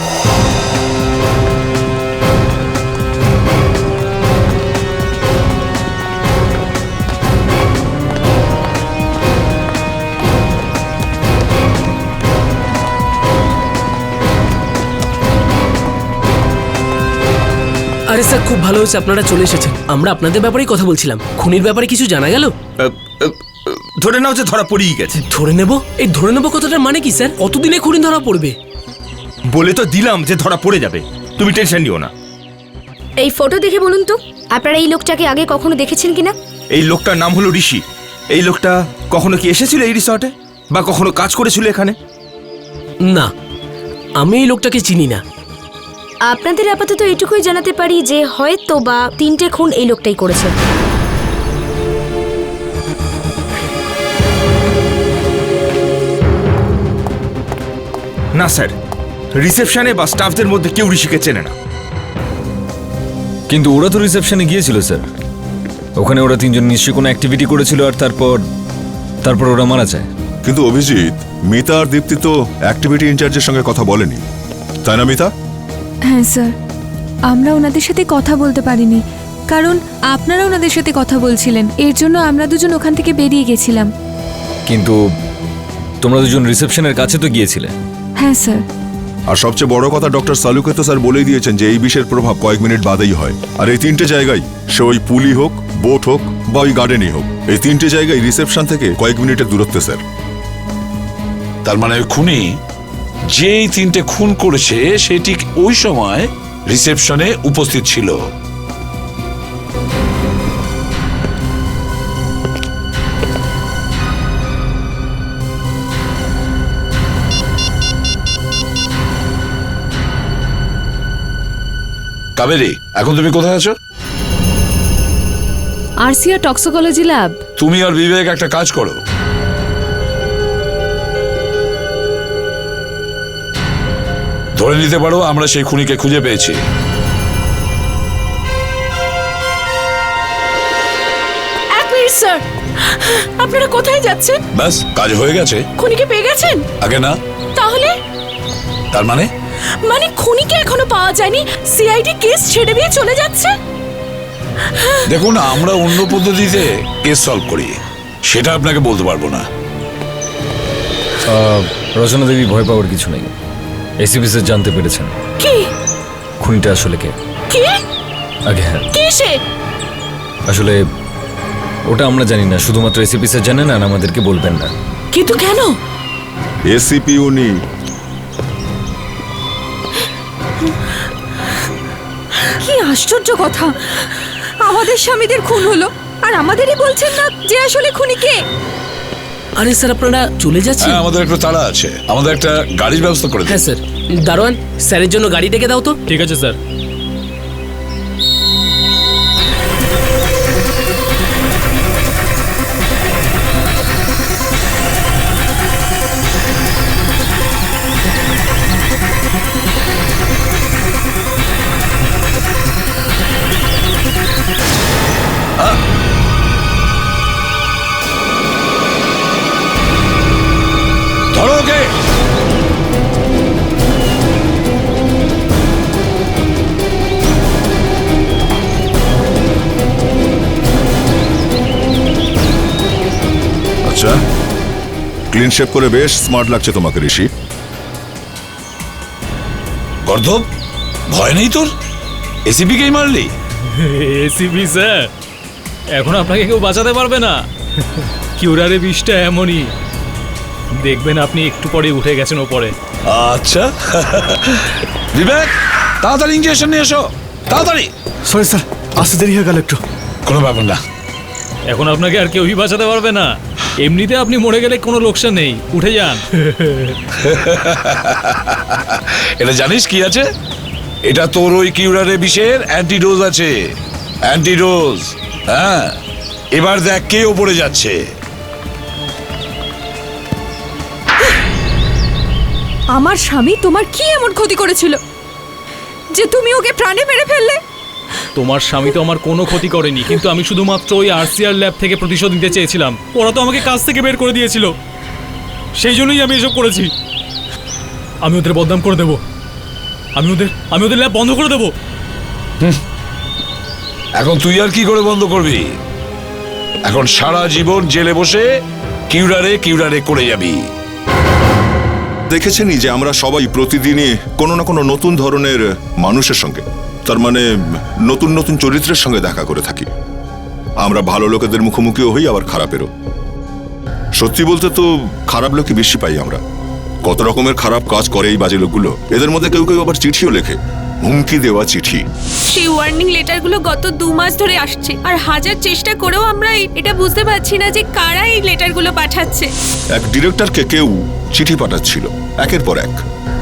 আরে স্যার, খুব ভালো হয়েছে আপনারা চলে এসেছেন। আমরা আপনাদের ব্যাপারেই কথা বলছিলাম। খুনির ব্যাপারে কিছু জানা গেল? ধরে নাও যে ধরা পড়েই গেছে। ধরে নেব? এই ধরে নেব কথাটার মানে কি স্যার? কতদিনে খুনি ধরা পড়বে? বলে তো দিলাম যে ধরা পড়ে যাবে, তুমি টেনশন নিও না। এই ফটো দেখে বলুন তো, আপনারা এই লোকটাকে আগে কখনো দেখেছেন কিনা? এই লোকটার নাম হলো ঋষি। এই লোকটা কখনো কি এসেছিল এই রিসর্টে, বা কখনো কাজ করেছিল এখানে? না, আমি এই লোকটাকে চিনি না। আপনাদের আপাতত এটুকুই জানাতে পারি যে হয়তো বা 3টে খুন এই লোকটাই করেছে। না স্যার, রিসেপশনে বা স্টাফদের মধ্যে কেউ ঋষিকে চেনে না। কিন্তু ওরা তো রিসেপশনে গিয়েছিল স্যার, ওখানে ওরা 3জন নিশ্চয়ই কোনো অ্যাক্টিভিটি করেছিল, আর তারপর ওরা মারা যায়। কিন্তু অভিজিৎ, মিতা আর দীপ্তি তো অ্যাক্টিভিটি ইনচার্জের সঙ্গে কথা বলেনি, তাই না মিতা? হ্যাঁ স্যার, আমরা ওনাদের সাথে কথা বলতে পারিনি, কারণ আপনারা ওনাদের সাথে কথা বলছিলেন, এর জন্য আমরা দুজন ওখান থেকে বেরিয়ে গেছিলাম। কিন্তু তোমরা দুজন রিসেপশনের কাছে তো গিয়েছিলে। হ্যাঁ স্যার। আর সবচেয়ে বড় কথা, ডক্টর সালুকে তো স্যার বলেই দিয়েছেন যে এই বিষের প্রভাব কয়েক মিনিট বাদেই হয়। আর এই 3টে জায়গায়, সে ওই পুলই হোক, বোট হোক বা ওই গার্ডেনই হোক, এই 3টে জায়গায় রিসেপশন থেকে কয়েক মিনিটের দূরত্বে স্যার। তার মানে ওই খুনি যেই 3টে খুন করেছে সে ঠিক ওই সময় রিসেপশনে উপস্থিত ছিল। কাবেরী, এখন তুমি কোথায় আছো? আরসিয়া টক্সিকোলজি ল্যাব। তুমি আর বিবেক একটা কাজ করো, ধরে নিতে পারো আমরা সেই খুনিকে খুঁজে পেয়েছি। এক মিনিট স্যার, আপনারা কোথায় যাচ্ছেন? ব্যাস, কাজ হয়ে গেছে। খুনিকে পেয়ে গেছেন? আগে না। তাহলে? তার মানে খুনিকে এখনো পাওয়া যায়নি, সিআইডি কেস ছেড়ে দিয়ে চলে যাচ্ছে। দেখুন, আমরা অন্য পদ্ধতিতে কেস সলভ করি, সেটা আপনাকে বলতে পারবো না। রচনা দেবী, ভয় পাওয়ার কিছু নেই। এসিপি স্যার জানতে পেরেছেন কি খুনিটা আসলে কে। কি? আগে হ্যাঁ, কি সে? আসলে ওটা আমরা জানি না, শুধুমাত্র এসিপি স্যার জানেন, আর আমাদেরকে বলবেন না। কিন্তু কেন? এসিপি উনি। কি আশ্চর্য কথা, আমাদের স্বামীদের খুন হলো আর আমাদেরই বলছেন না যে আসলে খুনি কে। আরে স্যার, আপনারা চলে যাচ্ছেন? হ্যাঁ, আমাদের একটু তাড়া আছে, আমাদের একটা গাড়ির ব্যবস্থা করে দিন। হ্যাঁ স্যার। দারোয়ান, স্যারের জন্য গাড়ি ডেকে দাও তো। ঠিক আছে স্যার। ধরো ওকে। আচ্ছা, ক্লিন শেপ করে বেশ স্মার্ট লাগছে তোমাকে ঋষি। গর্ধব, ভয় নেই তোর? এসিপিকেই মারলি? এসিপি স্যার, এখন আপনাকে কেউ বাঁচাতে পারবে না। কিউরারে বিষটা এমনই, দেখবেন আপনি একটু পরে উঠে গেছেন ওপরে। আচ্ছা বিবেক, তাড়াতাড়ি ইঞ্জেকশন নিয়ে এসো, তাড়াতাড়ি। সরি স্যার, আসতে দেরি হয়ে গেল একটু। কোনো ব্যাপার না। এখন আপনাকে আর কেউই বাঁচাতে পারবে না। এমনিতে আপনি মরে গেলে কোনো লোকসান নেই, উঠে যান। এটা জানিস কি আছে? এটা তোর ওই কিউরারে বিষের অ্যান্টিডোজ আছে, অ্যান্টিডোজ। হ্যাঁ, এবার দেখ কে ওপরে যাচ্ছে। আমার স্বামী তোমার কি এমন ক্ষতি করেছিল যে তুমি ওকে প্রাণে মেরে ফেললে? তোমার স্বামী তো আমার কোনো ক্ষতি করেনি, কিন্তু আমি শুধুমাত্র ওই আরসিআর ল্যাব থেকে প্রতিশোধ নিতে চেয়েছিলাম। ওরা তো আমাকে কাজ থেকে বের করে দিয়েছিল, সেই জন্যই আমি এসব করেছি। আমি ওদের বদনাম করে দেব, আমি ওদের ল্যাব বন্ধ করে দেব। এখন তুই আর কি করে বন্ধ করবি? এখন সারা জীবন জেলে বসে কিউরারে করে যাবি। দেখেছেনই যে আমরা সবাই প্রতিদিনই কোনো না কোনো নতুন ধরনের মানুষের সঙ্গে, তার মানে নতুন নতুন চরিত্রের সঙ্গে দেখা করে থাকি। আমরা ভালো লোকেদের মুখোমুখিও হই, আবার খারাপেরও। সত্যি বলতে তো খারাপ লোকই বেশি পাই আমরা। কত রকমের খারাপ কাজ করে এই বাজে লোকগুলো। এদের মধ্যে কেউ কেউ আবার চিঠিও লেখে, হুমকি দেওয়া চিঠি। সেই ওয়ার্নিং লেটারগুলো গত 2 মাস ধরে আসছে, আর হাজার চেষ্টা করেও আমরা এটা বুঝতে পারছি না যে কারা এই লেটারগুলো পাঠাচ্ছে। এক ডিরেক্টরকে কেউ চিঠি পাঠাচ্ছিল একের পর এক,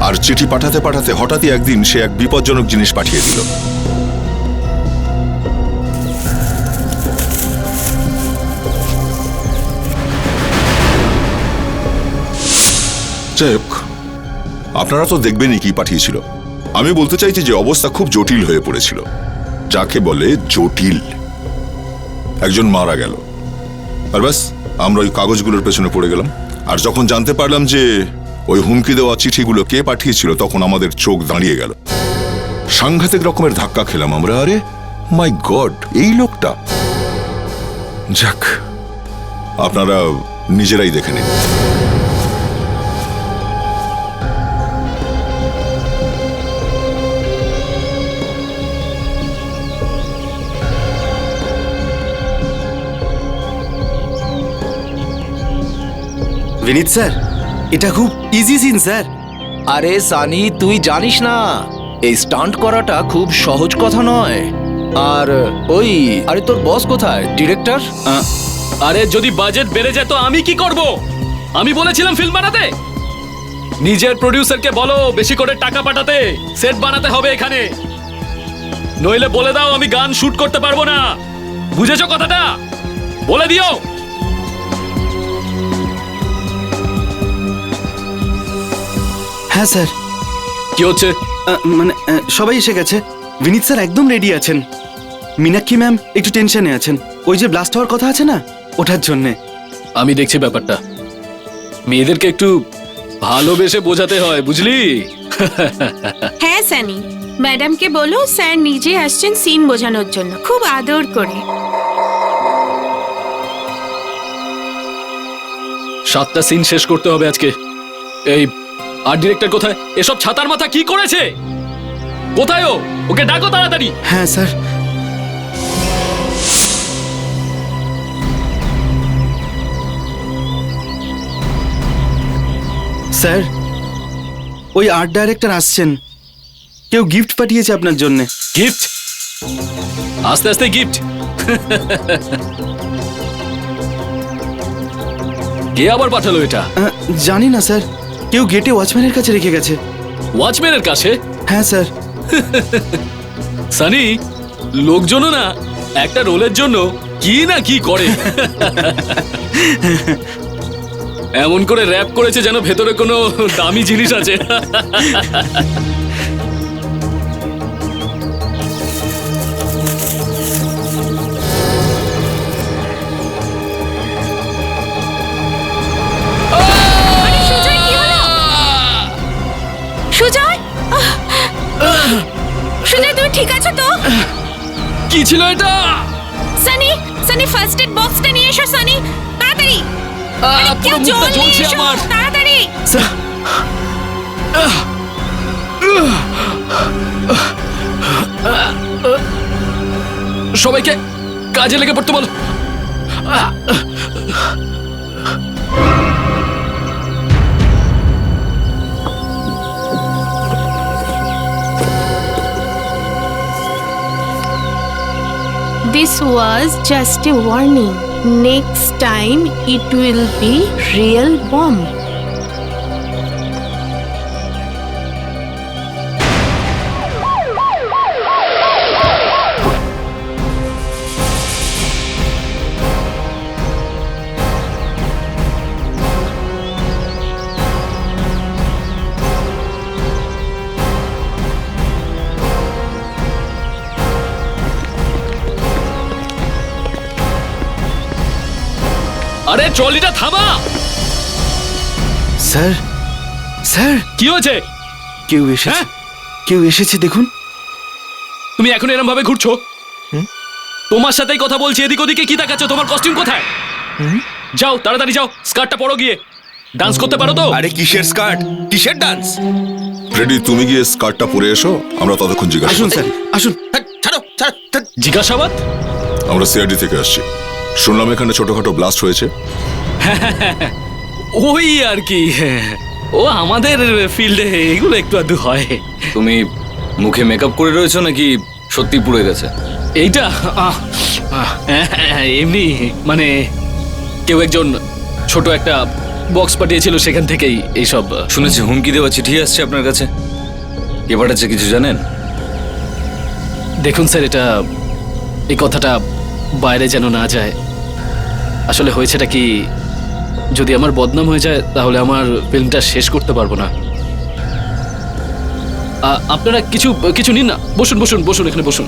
আর চিঠি পাঠাতে পাঠাতে হঠাৎই একদিন সে এক বিপজ্জনক জিনিস পাঠিয়ে দিল। যাই হোক, আপনারা তো দেখবেনই কি পাঠিয়েছিল। আমি বলতে চাইছি যে অবস্থা খুব জটিল হয়ে পড়েছিল, যাকে বলে জটিল। একজন মারা গেল, আর ব্যাস আমরা ওই কাগজগুলোর পেছনে পড়ে গেলাম। আর যখন জানতে পারলাম যে ওই হুমকি দেওয়া চিঠিগুলো কে পাঠিয়েছিল, তখন আমাদের চোখ দাঁড়িয়ে গেল। সাংঘাতিক রকমের ধাক্কা খেলাম আমরা। আরে মাই গড, এই লোকটা। যাক, আপনারা নিজেরাই দেখে নিন। বিনীত স্যার, এটা খুব ইজি সিন স্যার। আরে সানি, তুই জানিস না এই স্টান্ট করাটা খুব সহজ কথা নয়। আর আরে তোর বস কোথায়, ডিরেক্টর? আরে যদি বাজেট বেড়ে যায় তো আমি কি করব? আমি বলেছিলাম ফিল্ম বানাতে। নিজের প্রডিউসারকে বলো বেশি করে টাকা পাঠাতে, সেট বানাতে হবে এখানে। নইলে বলে দাও আমি গান শুট করতে পারবো না। বুঝেছো কথাটা? বলে দিও। হ্যাঁ স্যার। কি হচ্ছে? মানে সবাই এসে গেছে। বিনীত স্যার একদম রেডি আছেন। মীনাক্ষী ম্যাম একটু টেনশনে আছেন, ওই যে ব্লাস্ট হওয়ার কথা আছে না, ওঠার জন্যে। আমি দেখছি ব্যাপারটা। মেয়েদেরকে একটু ভালোবেসে বোঝাতে হয়, বুঝলি? হ্যাঁ সানি, ম্যাডামকে বলো স্যার নিজে আসছেন সিন বোঝানোর জন্য, খুব আদর করে। 7টা সিন শেষ করতে হবে আজকে। এই আর্ট ডিরেক্টর কোথায়? এসব ছাতার মাথা কি করেছে? কোথায় ও? ওকে ডাকো তাড়াতাড়ি। হ্যাঁ স্যার। স্যার, ওই আর্ট ডাইরেক্টর আসছেন। কেউ গিফট পাঠিয়েছে আপনার জন্য। গিফট? আস্তে আস্তে গিফট? কে আবার পাঠালো এটা? জানি না স্যার, কেউ গেটে ওয়াচম্যানের কাছে রেখে গেছে। ওয়াচম্যানের কাছে? হ্যাঁ স্যার। সানি, লোকজনও না একটা রোলের জন্য কি না কি করে। এমন করে র‍্যাপ করেছে যেন ভেতরে কোনো দামি জিনিস আছে। সুজয়, সুজয় তুমি ঠিক আছো তো? কি ছিল এটা? সানি, সানি ফার্স্ট এড বক্সটা নিয়ে এসো সানি, তাড়াতাড়ি। আরে কেউ জল নিয়ে এসো, তাড়াতাড়ি। সবাইকে কাজে লেগে পড়তে বল। This was just a warning. Next time it will be real bomb. আরে ট্রলিটা থামা। স্যার স্যার কি হয়েছে? কেউ এসেছে, কেউ এসেছে দেখুন। তুমি এখন এরম ভাবে ঘুরছো? তোমার সাথেই কথা বলছি, এদিক ওদিকে কি তাকাচ্ছ? তোমার কস্টিউম কোথায়? যাও তাড়াতাড়ি যাও, স্কার্টটা পরো গিয়ে। ডান্স করতে পারো তো? আরে কিসের স্কার্ট, কিসের ডান্স? ফ্রেডি, তুমি গিয়ে স্কার্টটা পরে এসো, আমরা ততক্ষণ জিজ্ঞাসা আসুন স্যার, আসুন। ছাড়ো ছাড়ো। জিজ্ঞাসাবাদ? আমরা সিআইডি থেকে আসছি। শুনলাম এখানে ছোটখাটো ব্লাস্ট হয়েছে। ওই আর কি, ও আমাদের ফিল্ডে এগুলো একটু আধটু হয়। তুমি মুখে মেকআপ করে রয়েছো নাকি সত্যি পুড়ে গেছে? এইটা এমনি, মানে কেউ একজন ছোট একটা বক্স পাঠিয়েছিল, সেখান থেকেই এইসব। শুনেছি হুমকি দেওয়া চিঠি আসছে আপনার কাছে। কে পাঠাচ্ছে কিছু জানেন? দেখুন স্যার, এটা এই কথাটা বাইরে যেন না যায়। আসলে হয়েছেটা কি, যদি আমার বদনাম হয়ে যায় তাহলে আমার ফিল্মটা শেষ করতে পারবো না। আপনারা কিছু কিছু নিন না, বসুন বসুন বসুন, এখানে বসুন।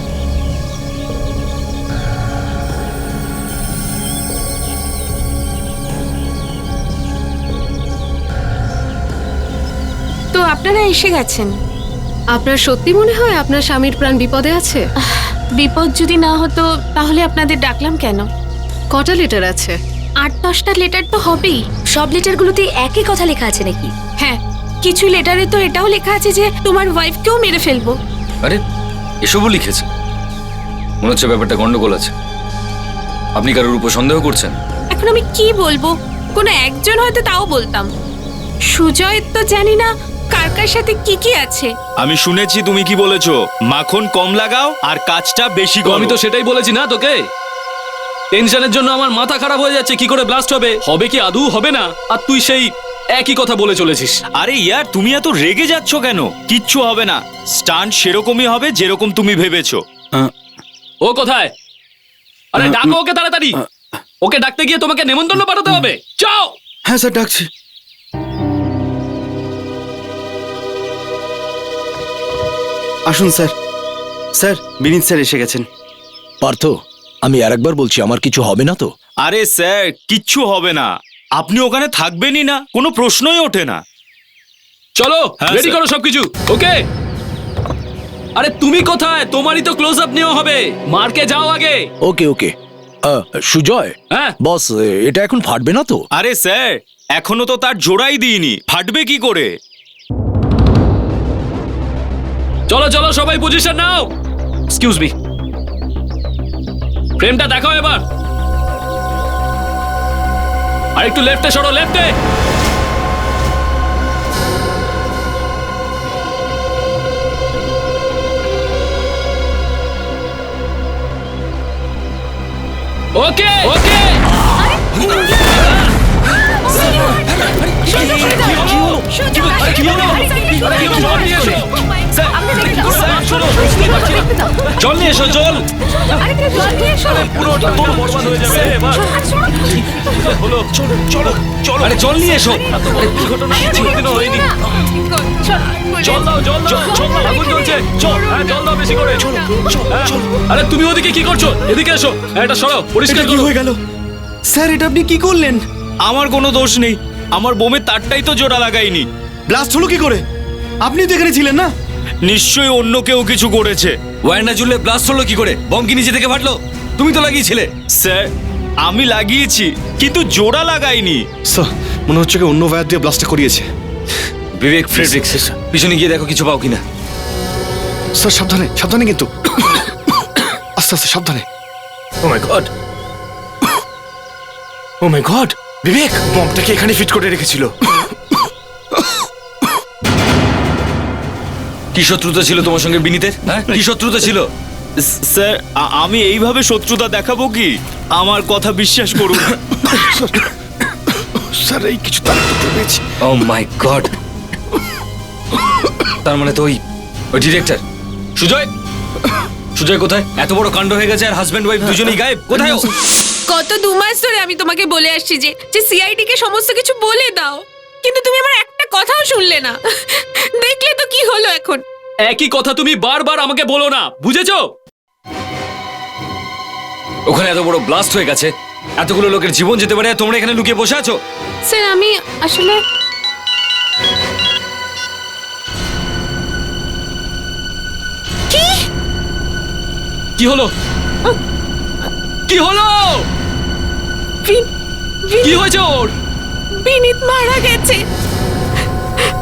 তো আপনারা এসে গেছেন। আপনার সত্যি মনে হয় আপনার স্বামীর প্রাণ বিপদে আছে? বিপদ যদি না হতো তাহলে আপনাদের ডাকলাম কেন? কটা লেটার আছে? 8-10টা লেটার তো হবেই। সব লেটারগুলোতে একই কথা লেখা আছে নাকি? হ্যাঁ, কিছু লেটারে তো এটাও লেখা আছে যে তোমার ওয়াইফকেও মেরে ফেলবো। আরে এসবও লিখেছে? মনে হচ্ছে ব্যাপারটা গন্ডগোল আছে। আপনি কারোর উপর সন্দেহ করছেন? এখন আমি কি বলবো? কোনো একজন হয়তো তাও বলতাম। সুজয় তো জানি না কার কার সাথে কি কি আছে। আমি শুনেছি তুমি কি বলেছো, মাখন কম লাগাও আর কাজটা বেশি করো। আমি তো সেটাই বলেছি না তোকে? টেনশনের জন্য আমার মাথা খারাপ হয়ে যাচ্ছে, কি করে ব্লাস্ট হবে, হবে কি আদৌ হবে না, আর তুই সেই একই কথা বলে চলেছিস। আরে ইয়ার, তুমি এত রেগে যাচ্ছ কেন? কিচ্ছু হবে না, স্টান্ট সেরকমই হবে যেরকম তুমি ভেবেছো। ও কোথায়? আরে ডাকো ওকে তাড়াতাড়ি। ওকে ডাকতে গিয়ে তোমাকে নেমন্তন্ন পাঠাতে হবে। যাও। হ্যাঁ স্যার, ডাকছি। আসুন স্যার। স্যার, বিনীত স্যার এসে গেছেন। পার্থ, আমি আরেকবার বলছি, আমার কিছু হবে না তো? আরে স্যার, কিচ্ছু হবে না, আপনি ওখানে থাকবেনই না, কোনো প্রশ্নই ওঠে না। চলো হ্যাঁ, রেডি স্যার। করো সবকিছু। ওকে। আরে তুমি কোথায়? তোমারই তো ক্লোজ আপ নেওয়া হবে। মার্কে যাও আগে। ওকে ওকে। সুজয়, হ্যাঁ বস, এটা এখন ফাটবে না তো? আরে স্যার, এখনো তো তার জোড়াই দিইনি, ফাটবে কি করে? চলো চলো সবাই পজিশন নাও। এক্সকিউজ মি, ফ্রেমটা দেখাও এবার। আর একটু লেফটে সরো, লেফটে। ওকে ওকে। জল নিয়ে এসো, জল। আরে জল নিয়ে এসো। দুর্ঘটনা কোনোদিনও হয়নি। জল দাও, জল দাও, জল দাও, আগুন জ্বলছে। চল, হ্যাঁ জল দাও বেশি করে। আরে তুমি ওদিকে কি করছো? এদিকে এসো, এটা সরাও, পরিষ্কার কি করো। হয়ে গেল স্যার? এটা আপনি কি করলেন? আমার কোনো দোষ নেই, আমার বোমের তারটাই তো জোড়া লাগাইনি। ব্লাস্ট হলো কি করে? আপনি তো এখানে ছিলেন না? নিশ্চয়ই অন্য কেউ কিছু করেছে। ওয়্যার না জুড়লে ব্লাস্ট হলো কি করে? বম কি নিচে থেকে ফাটলো? তুমি তো লাগিয়েছিলে। স্যার, আমি লাগিয়েছি কিন্তু জোড়া লাগাইনি। স্যার, মনে হচ্ছে কি অন্য ওয়্যার দিয়ে ব্লাস্টটা করিয়েছে। বিবেক, ফ্রেডরিক্স, পিছনে গিয়ে দেখো কিছু পাও কিনা। স্যার সাবধানে, সাবধানে কিন্তু। আস্তে আস্তে, সাবধানে। ও মাই গড, ও মাই গড, বিবেক বমটাকে এখানে ফিট করে রেখেছিল। কি শত্রুতা ছিল তোমার সঙ্গে বিনীতের? হ্যাঁ, কি শত্রুতা ছিল? স্যার আমি এইভাবে শত্রুতা দেখাবো কি? আমার কথা বিশ্বাস করুন। স্যার এই কিছু তার পেয়েছি। ও মাই গড, তার মানে তো ওই ডিরেক্টর সুজয়, সুজয় কোথায়? এত বড় কাণ্ড হয়ে গেছে আর হাজব্যান্ড ওয়াইফ দুজনেই গায়েব। কোথায় ও? গত 2 মাস ধরে আমি তোমাকে বলে আসছি যে সিআইডি কে সমস্ত কিছু বলে দাও, কিন্তু তুমি আমার একটা কথাও শুনলে না। দেখলে তো কি হলো এখন। একই কথা তুমি বারবার আমাকে বলো না, বুঝেছো? ওখানে এত বড় ব্লাস্ট হয়ে গেছে, এতগুলো লোকের জীবন যেতে পারে আর তোমরা এখানে লুকিয়ে বসে আছো। স্যার আমি আসলে কি হলো? কি হলো? কি হয়েছে ওর? বিনীত মারা গেছে।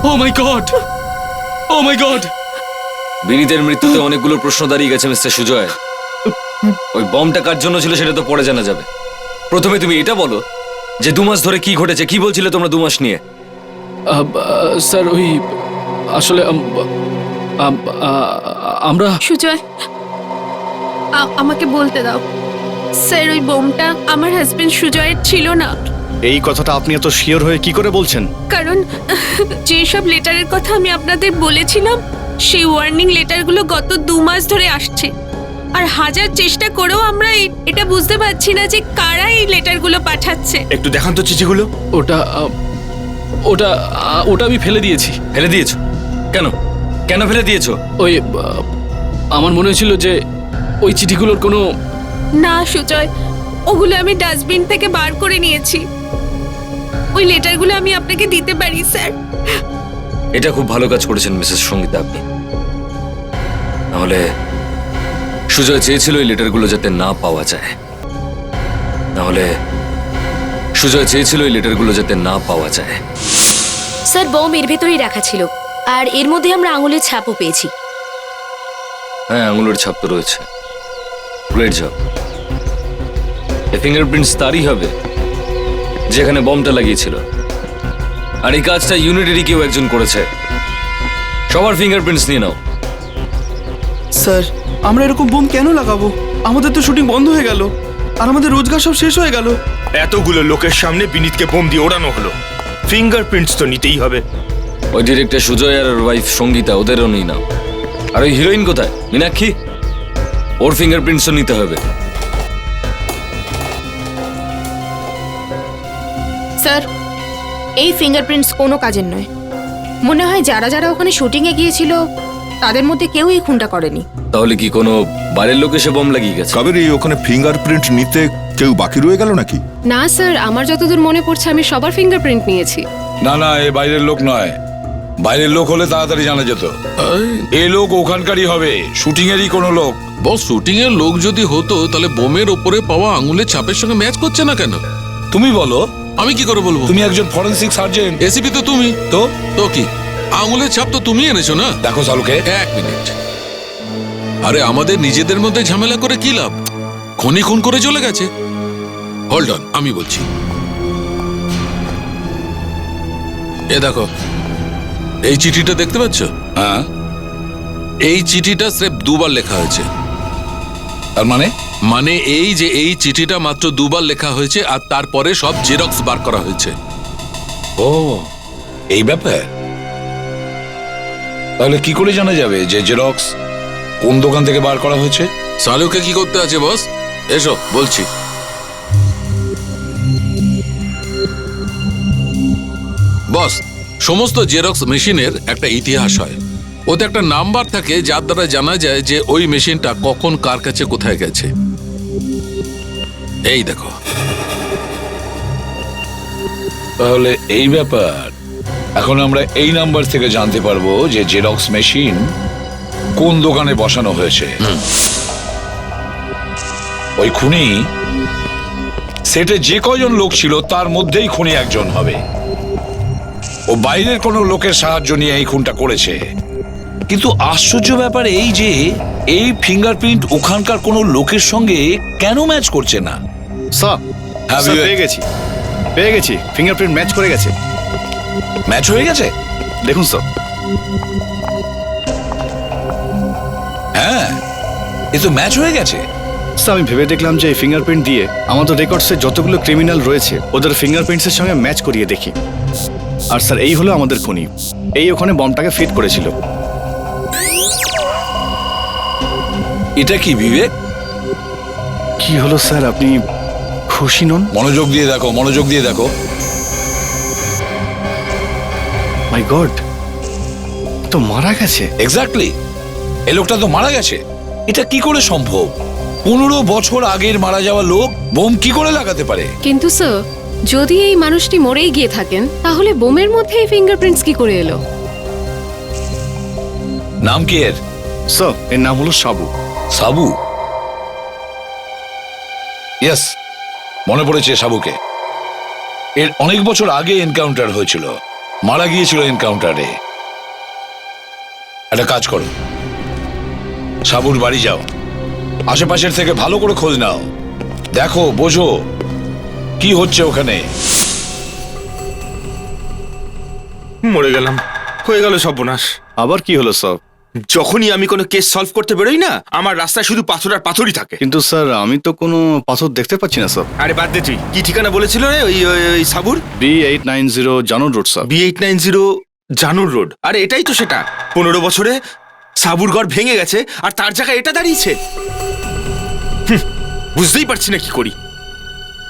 ও মাই গড, ও মাই গড। বিনীতের মৃত্যুতে অনেকগুলো প্রশ্ন দাঁড়িয়ে গেছে মিস্টার সুজয়। ওই বমটা কার জন্য ছিল সেটা তো পরে জানা যাবে। প্রথমে তুমি এটা বলো যে 2 মাস ধরে কি ঘটেছে, কি বলছিলে তোমরা 2 মাস নিয়ে? স্যার ওই আসলে আমরা সুজয় আমাকে বলতে দাও। স্যার ওই বোমটা আমার হাজবেন্ড সুজয়ের ছিল না। এই কথাটা আপনি এত শিওর হয়ে কি করে বলছেন? কারণ যেসব লেটারের কথা আমি আপনাদের বলেছিলাম সেই ওয়ার্নিং লেটারগুলো গত 2 মাস ধরে আসছে, আর হাজার চেষ্টা করেও আমরা এটা বুঝতে পারছি না যে কারা এই লেটারগুলো পাঠাচ্ছে। একটু দেখান তো চিঠিগুলো। ওটা ওটা ওটা আমি ফেলে দিয়েছি। ফেলে দিয়েছো? কেন কেন ফেলে দিয়েছো? ওই আমার মনে হয়েছিল যে ওই চিঠিগুলোর কোনো... না সুজয়, ওগুলো আমি ডাস্টবিন থেকে বার করে নিয়েছি। ওই লেটারগুলো আমি আপনাকে দিতে পারি স্যার। এটা খুব ভালো কাজ করেছেন মিসেস সঙ্গীতা আপনি। নাহলে সুজয় চেয়েছিল এই লেটারগুলো যাতে না পাওয়া যায়, নাহলে সুজয় চেয়েছিল এই লেটারগুলো যাতে না পাওয়া যায়। স্যার বম এর ভেতরেই রাখা ছিল, আর এর মধ্যে আমরা আঙুলের ছাপও পেয়েছি। হ্যাঁ, আঙুলের ছাপ তো রয়েছে। Great job. এই ফিঙ্গারপ্রিন্টস তারই হবে যেখানে বমটা লাগিয়েছিল, আর এই কাজটা ইউনিটেরই কেউ একজন করেছে। সবার ফিঙ্গারপ্রিন্টস নিয়ে নাও। স্যার আমরা এরকম বোম কেন লাগাবো? আমাদের তো শুটিং বন্ধ হয়ে গেল, আর আমাদের রোজগার সব শেষ হয়ে গেল। এতগুলো লোকের সামনে বিনীতকে বোম দিয়ে ওড়ানো হলো, ফিঙ্গারপ্রিন্টস তো নিতেই হবে। ওই ডিরেক্টর সুজয় আর ওর ওয়াইফ সঙ্গীতা, ওদেরও নিয়ে নাও। আর ওই হিরোইন কোথায়, মীনাক্ষী? ওর ফিঙ্গারপ্রিন্টসও নিতে হবে। স্যার এই ফিঙ্গারপ্রিন্টস কোনো কাজের নয়। মনে হয় যারা যারা ওখানে শুটিংয়ে গিয়েছিল তাদের মধ্যে কেউ এই খুনটা করেনি। তাহলে কি কোনো বাইরের লোক এসে বম লাগিয়ে গেছে? কাবেরী, ওখানে ফিঙ্গারপ্রিন্ট নিতে কেউ বাকি রয়ে গেল নাকি? না স্যার, আমার যতদূর মনে পড়ছে আমি সবার ফিঙ্গারপ্রিন্ট নিয়েছি। না না, এ বাইরের লোক নয়। বাইরের লোক হলে তাড়াতাড়ি জানা যেত। এ লোক ওখানকারই হবে, শুটিং এরই কোনো লোক। বস, শুটিং এর লোক যদি হতো তাহলে বোমের ওপরে পাওয়া আঙুলের ছাপের সঙ্গে ম্যাচ করছে না কেন? তুমি বলো। আমি কি করে বলবো? তুমি একজন ফরেনসিক সার্জন। এসিপি তো তুমি। তো কি আঙুলের ছাপ তো তুমি এনেছো না? দেখো চালুকে, 1 মিনিট। আরে আমাদের নিজেদের মধ্যে ঝামেলা করে কি লাভ? খনি খুন করে চলে গেছে। হোল্ড অন, আমি বলছি। এ দেখো, এই চিঠিটা দেখতে পাচ্ছ? হ্যাঁ। এই চিঠিটা স্রেফ 2 বার লেখা হয়েছে। তার মানে? মানে এই যে এই চিঠিটা মাত্র 2 বার লেখা হয়েছে, আর তারপরে সব জেরক্স বার করা হয়েছে। ও, এই ব্যাপার। তাহলে কি করে জানা যাবে যে জেরক্স কোন দোকান থেকে বার করা হয়েছে? সালুকে কি করতে আছে বস? এসো বলছি। বস, সমস্ত জেরক্স মেশিনের একটা ইতিহাস হয়। ওতে একটা নাম্বার থাকে যার দ্বারা জানা যায় যে ওই মেশিনটা কখন কার কাছে কোথায় গেছে। এই দেখো। তাহলে এই ব্যাপার। এখন আমরা এই নাম্বার থেকে জানতে পারবো যে জেরক্স মেশিন কোন দোকানে বসানো হয়েছে। ওই খুনি সেটে যে কজন লোক ছিল তার মধ্যেই খুনি একজন হবে। ও বাইরের কোনো লোকের সাহায্য নিয়ে এই খুনটা করেছে। কিন্তু আশ্চর্য ব্যাপার এই যে এই ফিঙ্গারপ্রিন্ট ওখানকার কোনো লোকের সঙ্গে কেন ম্যাচ করছে না? স্যার হ্যাঁ, স্যার, বিবেক। পেয়ে গেছি ফিঙ্গারপ্রিন্ট ম্যাচ করে গেছে। ম্যাচ হয়ে গেছে? দেখুন স্যার। হ্যাঁ, এ তো ম্যাচ হয়ে গেছে। স্যার আমি ভেবে দেখলাম যে এই ফিঙ্গারপ্রিন্ট দিয়ে আমাদের রেকর্ডসে যতগুলো ক্রিমিনাল রয়েছে ওদের ফিঙ্গারপ্রিন্টসের সঙ্গে ম্যাচ করিয়ে দেখি। আর স্যার এই হলো আমাদের খুনি, এই ওখানে বমটাকে ফিট করেছিল। এটা কি বিবেক? কি হলো স্যার, আপনি খুশি নন? মনোযোগ দিয়ে দেখো, মনোযোগ দিয়ে দেখো। মাই গড, তো মারা গেছে। এক্স্যাক্টলি, এই লোকটা তো মারা গেছে। এটা কি করে সম্ভব? 15 বছর আগের মারা যাওয়া লোক বোম কি করে লাগাতে পারে? কিন্তু স্যার, যদি এই মানুষটি মরেই গিয়ে থাকেন তাহলে বোমের মধ্যে এই ফিঙ্গারপ্রিন্টস কি করে এলো? নাম কি এর? স্যার এর নাম হলো সাবু। সাবু? ইয়েস, মনে পড়েছে সাবুকে। এর অনেক বছর আগে এনকাউন্টার হয়েছিল, মারা গিয়েছিল এনকাউন্টারে। একটা কাজ করো, সাবুর বাড়ি যাও, আশেপাশের থেকে ভালো করে খোঁজ নাও, দেখো বোঝো কি হচ্ছে ওখানে। মরে গেলাম, হয়ে গেল সর্বনাশ। আবার কি হলো স্যার? যখনই আমি কোনো কেস সলভ করতে বেরোই না, আমার রাস্তায় শুধু পাথর আর পাথরই থাকে। কিন্তু স্যার আমি তো কোনো পাথর দেখতে পাচ্ছি না স্যার। আরে বাদ দে তুই, কি ঠিকানা বলেছিল রে ওই সাবুর? B890 Janur road sir. B890 Janur road. আরে এটাই তো সেটা। 15 বছরে সাবুর ঘর ভেঙে গেছে আর তার জায়গায় এটা দাঁড়িয়েছে। বুঝতেই পারছি না কি করি।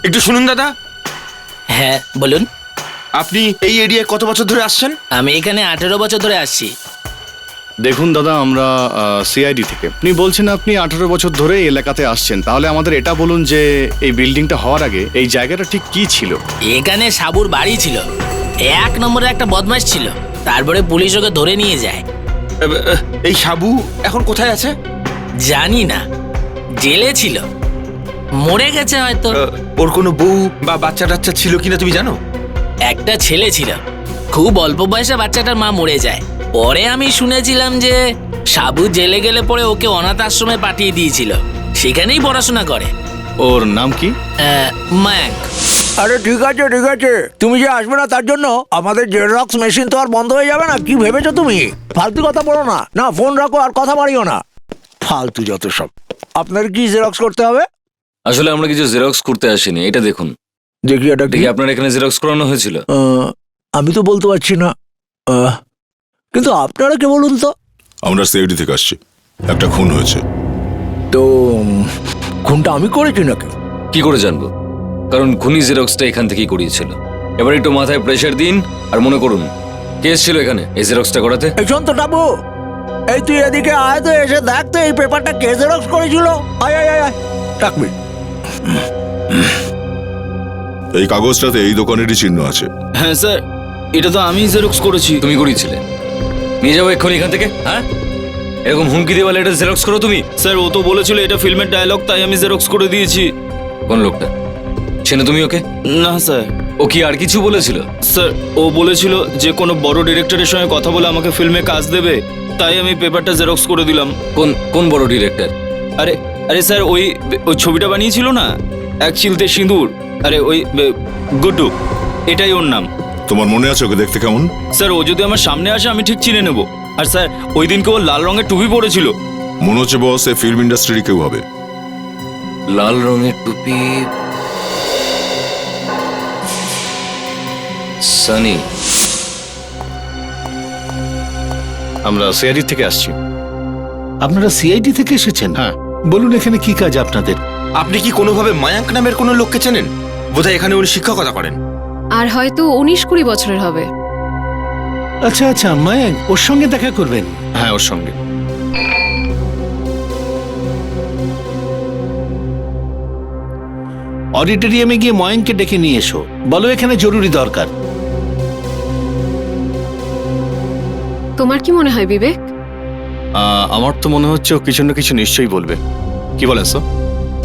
একটু শুনুন দাদা। হ্যাঁ বলুন। আপনি এই এরিয়ায় কত বছর ধরে আসছেন? আমি এখানে 18 বছর ধরে আসছি। দেখুন দাদা, আমরা সিআইডি থেকে। আপনি বলছেন আপনি 18 বছর ধরে এই এলাকাতে আসছেন, তাহলে আমাদের এটা বলুন যে এই বিল্ডিংটা হওয়ার আগে এই জায়গাটা ঠিক কি ছিল? এখানে সাবুর বাড়ি ছিল, 1 নম্বরের একটা বদমাশ ছিল, তারপরে পুলিশ ওকে ধরে নিয়ে যায়। এই সাবু এখন কোথায় আছে? জানি না, জেলে ছিল, মরে গেছে হয়তো। ওর কোনো বউ বা বাচ্চা টাচ্চা ছিল কিনা তুমি জানো? একটা ছেলে ছিল, খুব অল্প বয়সে বাচ্চাটার মা মরে যায়। পরে আমি শুনেছিলাম যে সাবু জেলে গেলে পরে ওকে অনাথ আশ্রমে পাঠিয়ে দিয়েছিল, সেখানেই পড়াশোনা করে। ওর নাম কি? মায়াঙ্ক। আরে ঠিক আছে ঠিক আছে, তুমি যে আসবে না তার জন্য আমাদের জেরক্স মেশিন তো আর বন্ধ হয়ে যাবে না। কি ভেবেছো তুমি? ফালতু কথা বলো না। না ফোন রাখো আর কথা বাড়িও না, ফালতু যত সব। আপনার কি জেরক্স করতে হবে? আসলে আমরা কিছু জেরক্স করতে আসিনি, এটা দেখুন। দেখি এটা কি? দেখি আপনার এখানে জেরক্স করানো হয়েছিল? আমি তো বলতে পারছি না, কিন্তু আপনারা কে বলুন তো? আমরা সিআইডি থেকে আসছি, একটা খুন হয়েছে। তো খুনটা আমি করেছি নাকি? কি করে জানবো? কারণ খুনি জেরক্সটা এখান থেকেই করিয়েছিল। এবার একটু মাথায় প্রেশার দিন আর মনে করুন কেস ছিল এখানে এই জেরক্সটা করাতে। এই শোন তো টাবু, এই তুই এদিকে আয় তো, এসে দেখ তো এই পেপারটা কে জেরক্স করেছিল। আয় আয় আয় আয়, রাখবি। এই কাগজটাতে এই দোকানেরই চিহ্ন আছে। হ্যাঁ স্যার, এটা তো আমি জেরক্স করেছি। তুমি করিয়েছিলে? নিয়ে যাবো এক্ষুনি এখান থেকে। হ্যাঁ, এরকম হুমকি দিয়ে বলে এটা জেরক্স করো তুমি? স্যার ও তো বলেছিল এটা ফিল্মের ডায়লগ, তাই আমি জেরক্স করে দিয়েছি। কোন লোকটা? চেনো তুমি ওকে? না স্যার। ও কি আর কিছু বলেছিল? স্যার ও বলেছিল যে কোনো বড় ডিরেক্টরের সঙ্গে কথা বলে আমাকে ফিল্মে কাজ দেবে, তাই আমি পেপারটা জেরক্স করে দিলাম। কোন কোন বড় ডিরেক্টর? আরে আরে স্যার, ওই ছবিটা বানিয়েছিল না, এক চিলতে সিঁদুর, আরে ওই গুড্ডু, এটাই ওর নাম। তোমার মনে আছে ওকে দেখতে কেমন? স্যার ও যদি আমার সামনে আসে আমি ঠিক চিনে নেব। আর স্যার ওই দিনকে ও লাল রঙের টুপি পরেছিল। মনে হচ্ছে বস এই ফিল্ম ইন্ডাস্ট্রির কেউ হবে। লাল রঙের টুপি, সানি। আমরা সিআইডি থেকে আসছি। আপনারা সিআইডি থেকে এসেছেন? হ্যাঁ। বলুন এখানে কি কাজ আপনাদের? আপনি কি কোনোভাবে মায়াঙ্ক নামের কোনো লোককে চেনেন? বোধহয় এখানে উনি শিক্ষকতা করেন। আর হয়তো 19-20 বছরের হবে। আচ্ছা আচ্ছা, মায়াঙ্ক, ওর সঙ্গে দেখা করবেন? হ্যাঁ ওর সঙ্গে। অডিটোরিয়ামে গিয়ে ময়ঙ্ককে ডেকে নিয়ে এসো, বলো এখানে জরুরি দরকার। তোমার কি মনে হয় বিবেক? আমার তো মনে হচ্ছে ও কিছু না কিছু নিশ্চয়ই বলবে। কি বলেন স্যার?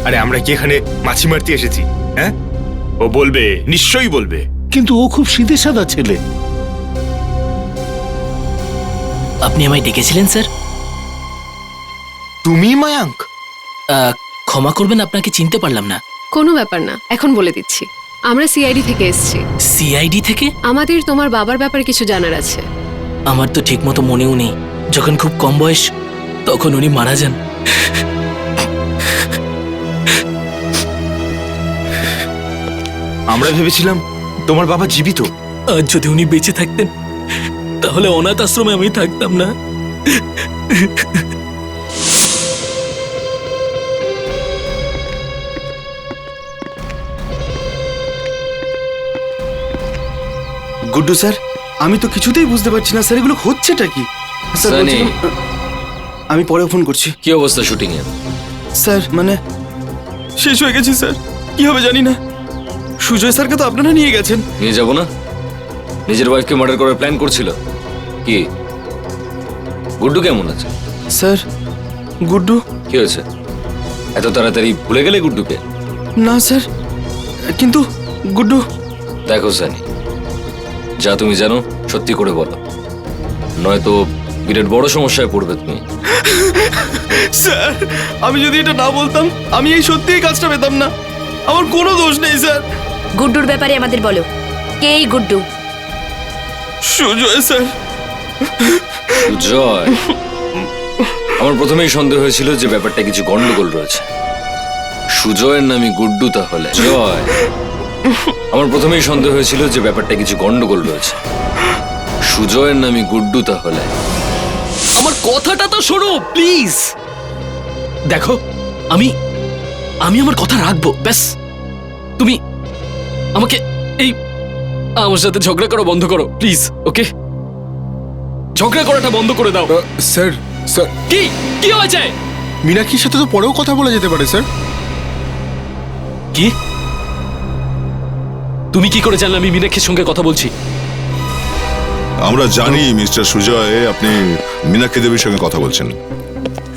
আরে আমরা কি এখানে মাছি মারতে এসেছি? হ্যাঁ, ও বলবে, নিশ্চয়ই বলবে। কিন্তু ও খুব সিধে সাদা ছেলে। আপনি আমায় ডেকেছিলেন স্যার? তুমি মায়াঙ্ক? ক্ষমা করবেন, আপনাকে চিনতে পারলাম না। কোনো ব্যাপার না, এখন বলে দিচ্ছি। আমরা সিআইডি থেকে এসেছি। সিআইডি থেকে? আমাদের তোমার বাবার ব্যাপারে কিছু জানার আছে। আমার তো ঠিক মতো মনেও নেই। যখন খুব কম বয়স তখন উনি মারা যান। আমরা ভেবেছিলাম তোমার বাবা জীবিত। আজ যদি উনি বেঁচে থাকতেন তাহলে অনাথ আশ্রমে আমি থাকতাম না। গুড্ডু স্যার, আমি তো কিছুতেই বুঝতে পারছি না স্যার, এগুলো হচ্ছেটা কি? স্যার সানি। বলছিলাম, আমি পরে ফোন করছি। কি অবস্থা শুটিং এ? স্যার মানে শেষ হয়ে গেছি স্যার, কি হবে জানি না। সুজয় স্যারকে তো আপনারা নিয়ে গেছেন। নিয়ে যাব না? নিজের ওয়াইফকে মার্ডার করার প্ল্যান করছিল কি? গুড্ডু কেমন আছে? স্যার গুড্ডু কি হয়েছে? এত তাড়াতাড়ি ভুলে গেলে গুড্ডুকে? না স্যার, কিন্তু গুড্ডু। দেখো সানি, যা তুমি জানো সত্যি করে বলো, নয়তো বিরাট বড় সমস্যায় পড়বে তুমি। স্যার আমি যদি এটা না বলতাম আমি এই সত্যি এই কাজটা পেতাম না। আমার কোনো দোষ নেই স্যার। গুড্ডুর ব্যাপারে আমাদের বলো, কে এই গুড্ডু? সুজয় স্যার। জয়, আমার প্রথমেই সন্দেহ হয়েছিল যে ব্যাপারটা কিছু গন্ডগোল রয়েছে। সুজয়ের নামই গুড্ডু তাহলে? জয়, আমার প্রথমেই সন্দেহ হয়েছিল যে ব্যাপারটা কিছু গন্ডগোল রয়েছে। সুজয়ের নামই গুড্ডু তাহলে? আমার কথাটা তো শোনো প্লিজ। দেখো, আমি আমার কথা রাখবো, ব্যাস। তুমি আমাকে আমার সাথে ঝগড়া করা বন্ধ করো প্লিজ, ওকে? ঝগড়া করাটা বন্ধ করে দাও। স্যার স্যার কি হয়েছে? মীনাক্ষীর সাথে তো পরেও কথা বলা যেতে পারে স্যার। কি? তুমি কি করে জানলে আমি মীনাক্ষীর সঙ্গে কথা বলছি? আমরা জানি মিস্টার সুজয়, আপনি মীনাক্ষী দেবীর সঙ্গে কথা বলছেন।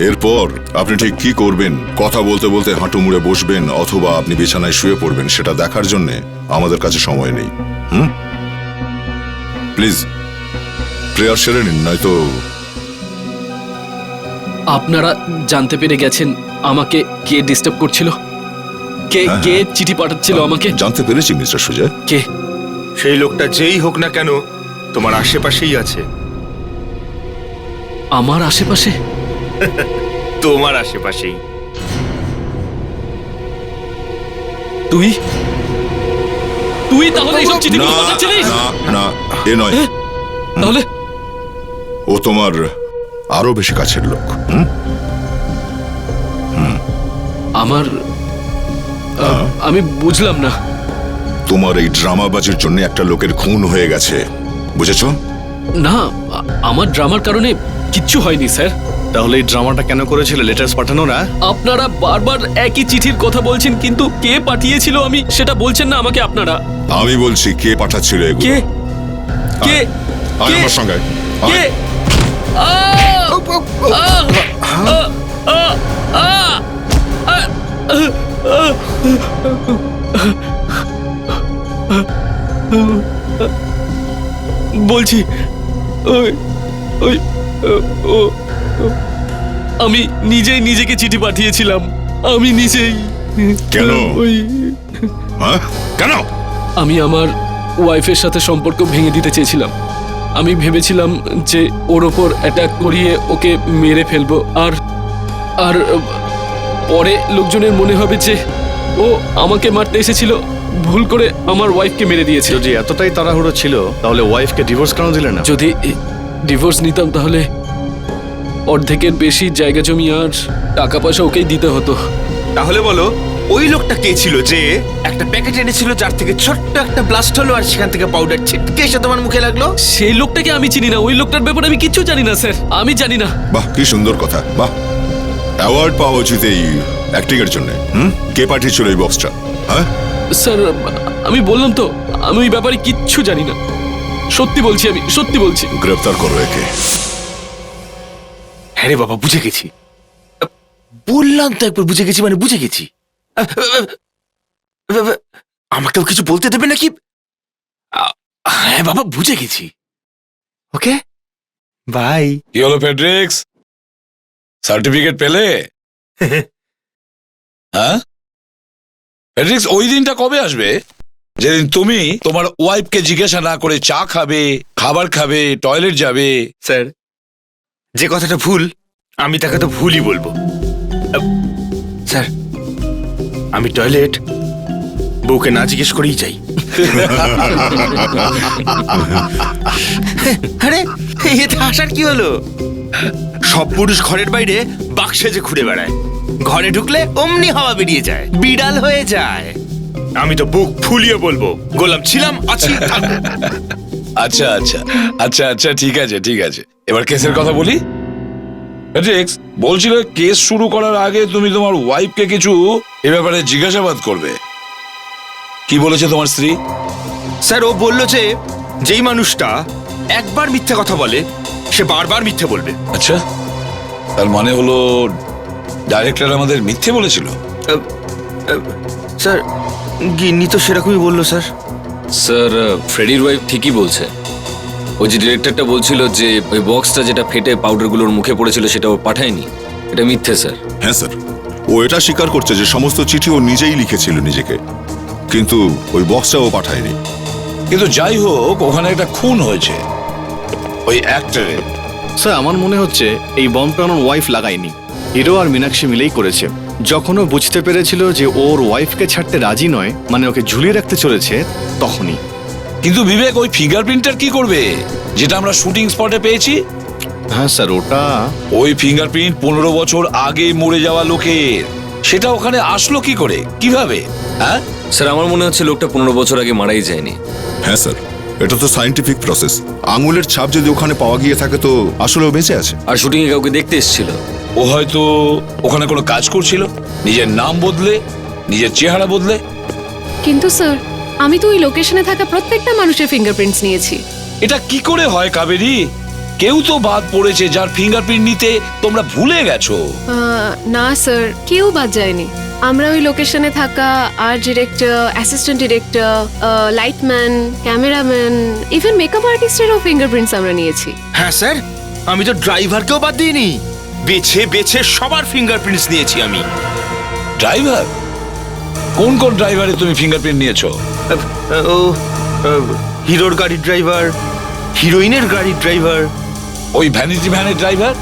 এরপর আপনি ঠিক কি করবেন, কথা বলতে বলতে হাঁটু মুড়ে বসবেন অথবা আপনি বিছানায় শুয়ে পড়বেন, সেটা দেখার জন্য আমাদের কাছে সময় নেই। প্লিজ প্রেয়ার সেরে নিন, নয়তো। আপনারা জানতে পেরে গেছেন আমাকে কে ডিস্টার্ব করছিল? কে চিঠি পাঠাচ্ছিল আমাকে? জানতে পেরেছি মিস্টার সুজয়। কে? সেই লোকটা যেই হোক না কেন তোমার আশেপাশেই আছে। আমার আশেপাশে? তোমার আশেপাশেই। তুই তাহলে এইসব চিঠিগুলো পাঠাচ্ছিলিস? না না, এ নয়। তাহলে ও তোমার আরো বেশি কাছের লোক। আমার আমি বুঝলাম না। তোমার এই ড্রামাবাজির জন্য একটা লোকের খুন হয়ে গেছে, বুঝেছ? না, আমার ড্রামার কারণে কিচ্ছু হয়নি স্যার। তাহলে এই ড্রামাটা কেন করেছিল? লেটার্স পাঠানো না? আপনারা বারবার একই চিঠির কথা বলছেন, কিন্তু কে পাঠিয়েছিল আমি সেটা বলছেন না আমাকে আপনারা। আমি বলছি কে পাঠাচ্ছিল এগুলো। কে? কে? আয় আমার সঙ্গে। কে? বলছি আমি নিজেই নিজেকে চিঠি পাঠিয়েছিলাম। আমি নিজেই। কেন? কেন? আমি আমার ওয়াইফের সাথে সম্পর্ক ভেঙে দিতে চেয়েছিলাম। আমি ভেবেছিলাম যে ওর ওপর অ্যাটাক করিয়ে ওকে মেরে ফেলবো, আর আর পরে লোকজনের মনে হবে যে ও আমাকে মারতে এসেছিল, ভুল করে আমার ওয়াইফকে মেরে দিয়েছে। যদি এতটাই তাড়াহুড়ো ছিল তাহলে ওয়াইফকে ডিভোর্স কেন দিলে না? যদি ডিভোর্স নিতাম তাহলে অর্ধেকের বেশি জায়গা জমি আর টাকা পয়সা ওকেই দিতে হতো। তাহলে বলো ওই লোকটা কে ছিল যে একটা প্যাকেট এনেছিল যার থেকে ছোট্ট একটা ব্লাস্ট হলো আর সেখান থেকে পাউডার ছিটকে এসে তোমার মুখে লাগলো? সেই লোকটাকে আমি চিনি না, ওই লোকটার ব্যাপারে আমি কিচ্ছু জানি না স্যার, আমি জানি না। বাহ, কি সুন্দর কথা। বাহ, অ্যাওয়ার্ড পাওয়া উচিত এই অ্যাক্টিং এর জন্য। কে পাঠিয়েছিল এই বক্সটা? হ্যাঁ স্যার, আমি বললাম তো আমি ওই ব্যাপারে কিচ্ছু জানি না। সত্যি বলছি, আমি সত্যি বলছি। গ্রেফতার করো একে। হ্যাঁ রে বাবা, বুঝে গেছি। বললাম তো একবার বুঝে গেছি, মানে বুঝে গেছি। আমাকেও কিছু বলতে দেবে নাকি? হ্যাঁ বাবা, বুঝে গেছি। ওকে, বাই। কি হলো ফেডরিক্স, সার্টিফিকেট পেলে? হ্যাঁ ফেডরিক্স, ওই দিনটা কবে আসবে যেদিন তুমি তোমার ওয়াইফকে জিজ্ঞাসা না করে চা খাবে, খাবার খাবে, টয়লেট যাবে? স্যার, যে কথাটা ভুল আমি তাকে তো ভুলই বলবো। স্যার, আমি টয়লেট বউকে না জিজ্ঞেস করেই যাই। আরে এতে হাসার কি হলো? সব পুরুষ ঘরের বাইরে বাক্সে যে ঘুরে বেড়ায়, ঘরে ঢুকলে অমনি হাওয়া বেরিয়ে যায়, বিড়াল হয়ে যায়। আমি তো বুক ফুলিয়ে বলবো, গোলাম ছিলাম, আছি, থাকবো। আচ্ছা আচ্ছা আচ্ছা আচ্ছা, ঠিক আছে ঠিক আছে, এবার কেসের কথা বলি। ফেডরিক্স বলছিল কেস শুরু করার আগে তুমি তোমার ওয়াইফকে কিছু এ ব্যাপারে জিজ্ঞাসাবাদ করবে। কি বলেছে তোমার স্ত্রী? স্যার, ও বলল যে যেই মানুষটা একবার মিথ্যে কথা বলে সে বারবার মিথ্যে বলবে। আচ্ছা, তার মানে হলো ডাইরেক্টর আমাদের মিথ্যে বলেছিল? স্যার, গিন্নি তো সেরকমই বললো স্যার। স্যার, ফ্রেডির ওয়াইফ ঠিকই বলছে। ওই যে ডিরেক্টরটা বলছিল যে ওই বক্সটা যেটা ফেটে পাউডারগুলোর মুখে পড়েছিল সেটা ও পাঠায়নি, এটা মিথ্যে স্যার। হ্যাঁ স্যার, ও এটা স্বীকার করছে যে সমস্ত চিঠি ও নিজেই লিখেছিল নিজেকে, কিন্তু ওই বক্সটা ও পাঠায়নি। কিন্তু যাই হোক, ওখানে একটা খুন হয়েছে ওই অ্যাক্টরের। স্যার, আমার মনে হচ্ছে এই বম্বটা ওনার ওয়াইফ লাগায়নি, হিরো আর মীনাক্ষী মিলেই করেছে। যখন ও বুঝতে পেরেছিল যে ওর ওয়াইফকে ছাড়তে রাজি নয়, মানে ওকে ঝুলিয়ে রাখতে চলেছে, তখনই। কিন্তু বিবেক, ওই ফিঙ্গারপ্রিন্টটার কি করবে যেটা আমরা শুটিং স্পটে পেয়েছি? হ্যাঁ স্যার, ওটা ওই ফিঙ্গারপ্রিন্ট 15 বছর আগে মরে যাওয়া লোকের, সেটা ওখানে আসলো কি করে, কিভাবে? হ্যাঁ স্যার, আমার মনে হচ্ছে লোকটা 15 বছর আগে মারাই যায়নি। হ্যাঁ স্যার, এটা তো সায়েন্টিফিক প্রসেস। আঙুলের ছাপ যদি ওখানে পাওয়া গিয়ে থাকে তো আসলে ও বেঁচে আছে। আর শুটিং এ কাউকে দেখতে এসেছিল। ও হয়তো ওখানে কোনো কাজ করছিল, নিজের নাম বদলে, নিজের চেহারা বদলে। কিন্তু স্যার, আমি তো ওই লোকেশনে থাকা প্রত্যেকটা মানুষের ফিঙ্গারপ্রিন্টস নিয়েছি। এটা কি করে হয় কাবেরী? কেউ তো বাদ পড়েছে যার ফিঙ্গারপ্রিন্ট নিতে তোমরা ভুলে গেছো। না স্যার, কেউ বাদ যায়নি। আমরা ওই লোকেশনে থাকা art director, assistant director, lightman, cameraman, even makeup আর্টিস্টেরও ফিঙ্গারপ্রিন্টস আমরা নিয়েছি। হ্যাঁ স্যার, আমি তো ড্রাইভারকেও বাদ দিইনি, বেছে বেছে সবার ফিঙ্গারপ্রিন্টস নিয়েছি আমি। ড্রাইভার? কোন কোন ড্রাইভারে তুমি ফিঙ্গারপ্রিন্ট নিয়েছো? ও হিরোর গাড়ির ড্রাইভার, হিরোইনের গাড়ির ড্রাইভার, ওই ভ্যানিটি ভ্যানের ড্রাইভার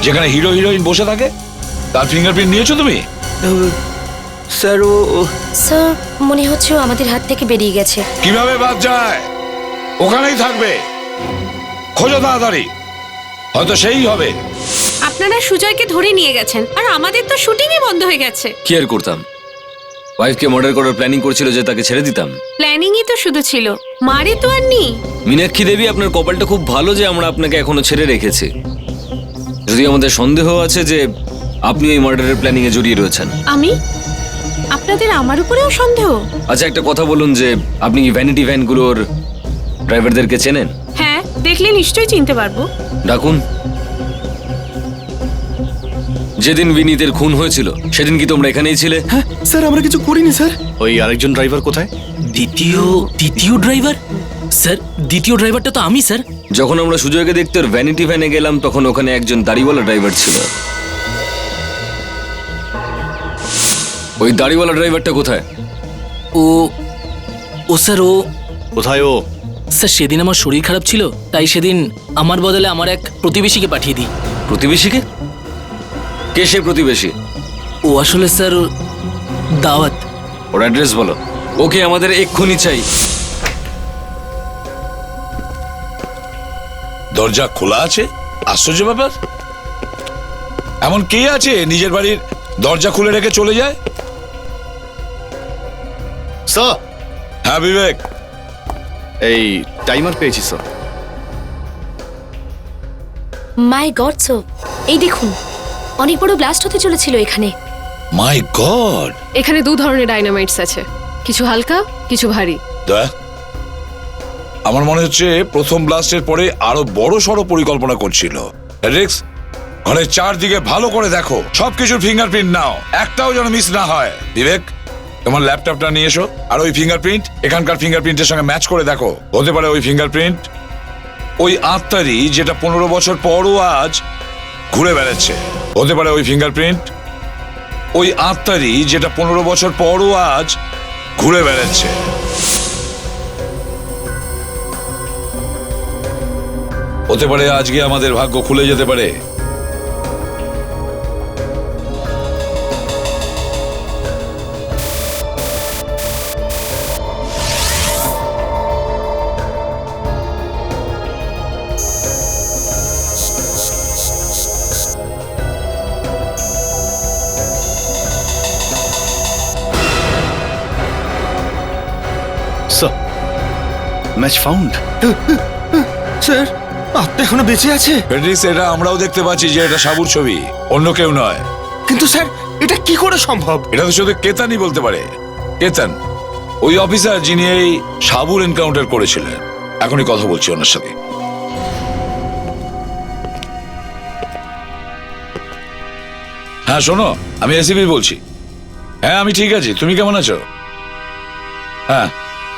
যেখানে হিরো হিরোইন বসে থাকে, তার ফিঙ্গারপ্রিন্ট নিয়েছো তুমি? স্যার, স্যার, মনে হচ্ছে ও আমাদের হাত থেকে বেরিয়ে গেছে। কিভাবে বাদ যায়? ওখানেই থাকবে, খোঁজো তাড়াতাড়ি, হয়তো সেই হবে। আপনারা সুজয়কে ধরে নিয়ে গেছেন আর আমাদের তো শুটিংই বন্ধ হয়ে গেছে। কি আর করতাম? ওয়াইফকে মার্ডার করার প্ল্যানিং করছিল যে তাকে ছেড়ে দিতাম। প্ল্যানিংই তো শুধু ছিল, মারে তো আর নি। মীনাক্ষী দেবী, আপনার কপালটা খুব ভালো যে আমরা আপনাকে এখনো ছেড়ে রেখেছি। যদি আমাদের সন্দেহ আছে যে আপনি এই মার্ডারের প্ল্যানিং এ জড়িয়ে রয়েছেন। আমি? আপনাদের আমার উপরেও সন্দেহ? আচ্ছা, একটা কথা বলুন, যে আপনি কি ভ্যানিটি ভ্যানগুলোর ড্রাইভারদেরকে চেনেন? হ্যাঁ, দেখলে নিশ্চয়ই চিনতে পারবো। ডাকুন। যেদিন বিনীতের খুন হয়েছিল সেদিন কি তোমরা এখানেই ছিলে? হ্যাঁ স্যার, আমরা কিছু করিনি স্যার। ওই আরেকজন ড্রাইভার কোথায়? দ্বিতীয় ড্রাইভার? স্যার, দ্বিতীয় ড্রাইভারটা তো আমি স্যার। যখন আমরা সুজয়কে দেখতে ওর ভ্যানিটি ভ্যানে গেলাম তখন ওখানে একজন দাড়িওয়ালা ড্রাইভার ছিল। ওই দাড়িওয়ালা ড্রাইভারটা কোথায়? ও স্যার, ও কোথায়? ও স্যার, সেদিন আমার শরীর খারাপ ছিল, তাই সেদিন আমার বদলে আমার এক প্রতিবেশীকে পাঠিয়ে দিই। প্রতিবেশীকে? কে সে প্রতিবেশী? ও আসলে স্যার দাওয়াত। ওর অ্যাড্রেস বলো। ওকে আমাদের এক্ষুনি চাই। দরজা খোলা আছে? আশ্চর্য ব্যাপার। এমন কে আছে নিজের বাড়ির দরজা খুলে রেখে চলে যায়? স্যার। হ্যাঁ বিবেক, এই টাইমার পেয়েছি স্যার। মাই গড স্যার, এই দেখুন, অনেক বড় ব্লাস্ট হতে চলেছিল এখানে। মাই গড! এখানে দু ধরনের ডাইনামাইটস আছে, কিছু হালকা, কিছু ভারী। আমার মনে হচ্ছে প্রথম ব্লাস্টের পরে আরো বড় সড় পরিকল্পনা করছিল। রিক্স, ঘরের চারদিকে ভালো করে দেখো, সবকিছুর ফিঙ্গারপ্রিন্ট নাও, একটাও যেন মিস না হয়। বিবেক, তোমার ল্যাপটপটা নিয়ে এসো, আর ওই ফিঙ্গারপ্রিন্ট এখানকার ফিঙ্গারপ্রিন্টের সঙ্গে ম্যাচ করে দেখো। হতে পারে ওই ফিঙ্গারপ্রিন্ট ওই আত্মারই যেটা 15 বছর পরও আজ ঘুরে বেড়াচ্ছে। হতে পারে ওই ফিঙ্গারপ্রিন্ট ওই আত্মারই যেটা 15 বছর পরও আজ ঘুরে বেড়াচ্ছে। হতে পারে আজকে আমাদের ভাগ্য খুলে যেতে পারে। Match found. স্যার আত্মা এখনো বেঁচে আছে। ফেডরিস, এটা আমরাও দেখতে পাচ্ছি যে এটা সাবুর ছবি, অন্য কেউ নয়। কিন্তু স্যার এটা কি করে সম্ভব? এটা তো শুধু কেতানই বলতে পারে। কেতান ওই অফিসার যিনি এই সাবুর এনকাউন্টার করেছিলেন। এখনই কথা বলছি ওনার সাথে। হ্যাঁ শোনো, আমি এসিপি বলছি। হ্যাঁ আমি ঠিক আছি, তুমি কেমন আছো? হ্যাঁ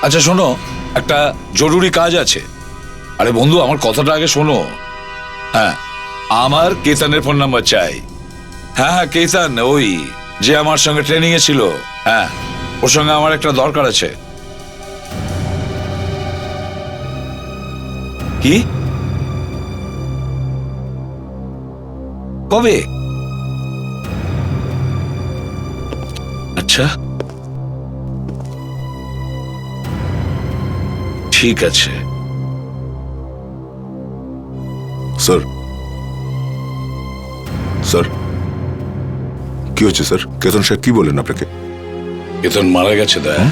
আচ্ছা শোনো, একটা জরুরি কাজ আছে। আরে বন্ধু, আমার কথাটা আগে শোনো। হ্যাঁ, আমার কেতানের ফোন নাম্বার চাই। হ্যাঁ হ্যাঁ, কেতান ওই যে আমার সঙ্গে ট্রেনিং এ ছিল। হ্যাঁ, ওর সঙ্গে আমার একটা দরকার আছে। কি? কবে? আচ্ছা ঠিক আছে। স্যার স্যার কি হচ্ছে স্যার? কেতন সাহেব কি বলেন আপনাকে? কেতন মারা গেছে। দয়া,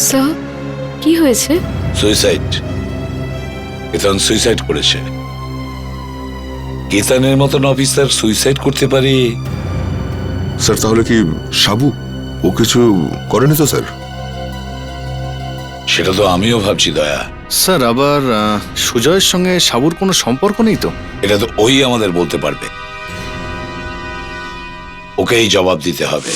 স্যার কি হয়েছে? সুইসাইড। কেতন সুইসাইড করেছে। কেতনের মতন অফিসার সুইসাইড করতে পারে? স্যার তাহলে কি সাবু ও কিছু করেনি তো স্যার? সেটা তো আমিও ভাবছি দয়া। স্যার আবার সুজয়ের সঙ্গে সাবুর কোনো সম্পর্ক নেই তো? এটা তো ওই আমাদের বলতে পারবে, ওকেই জবাব দিতে হবে।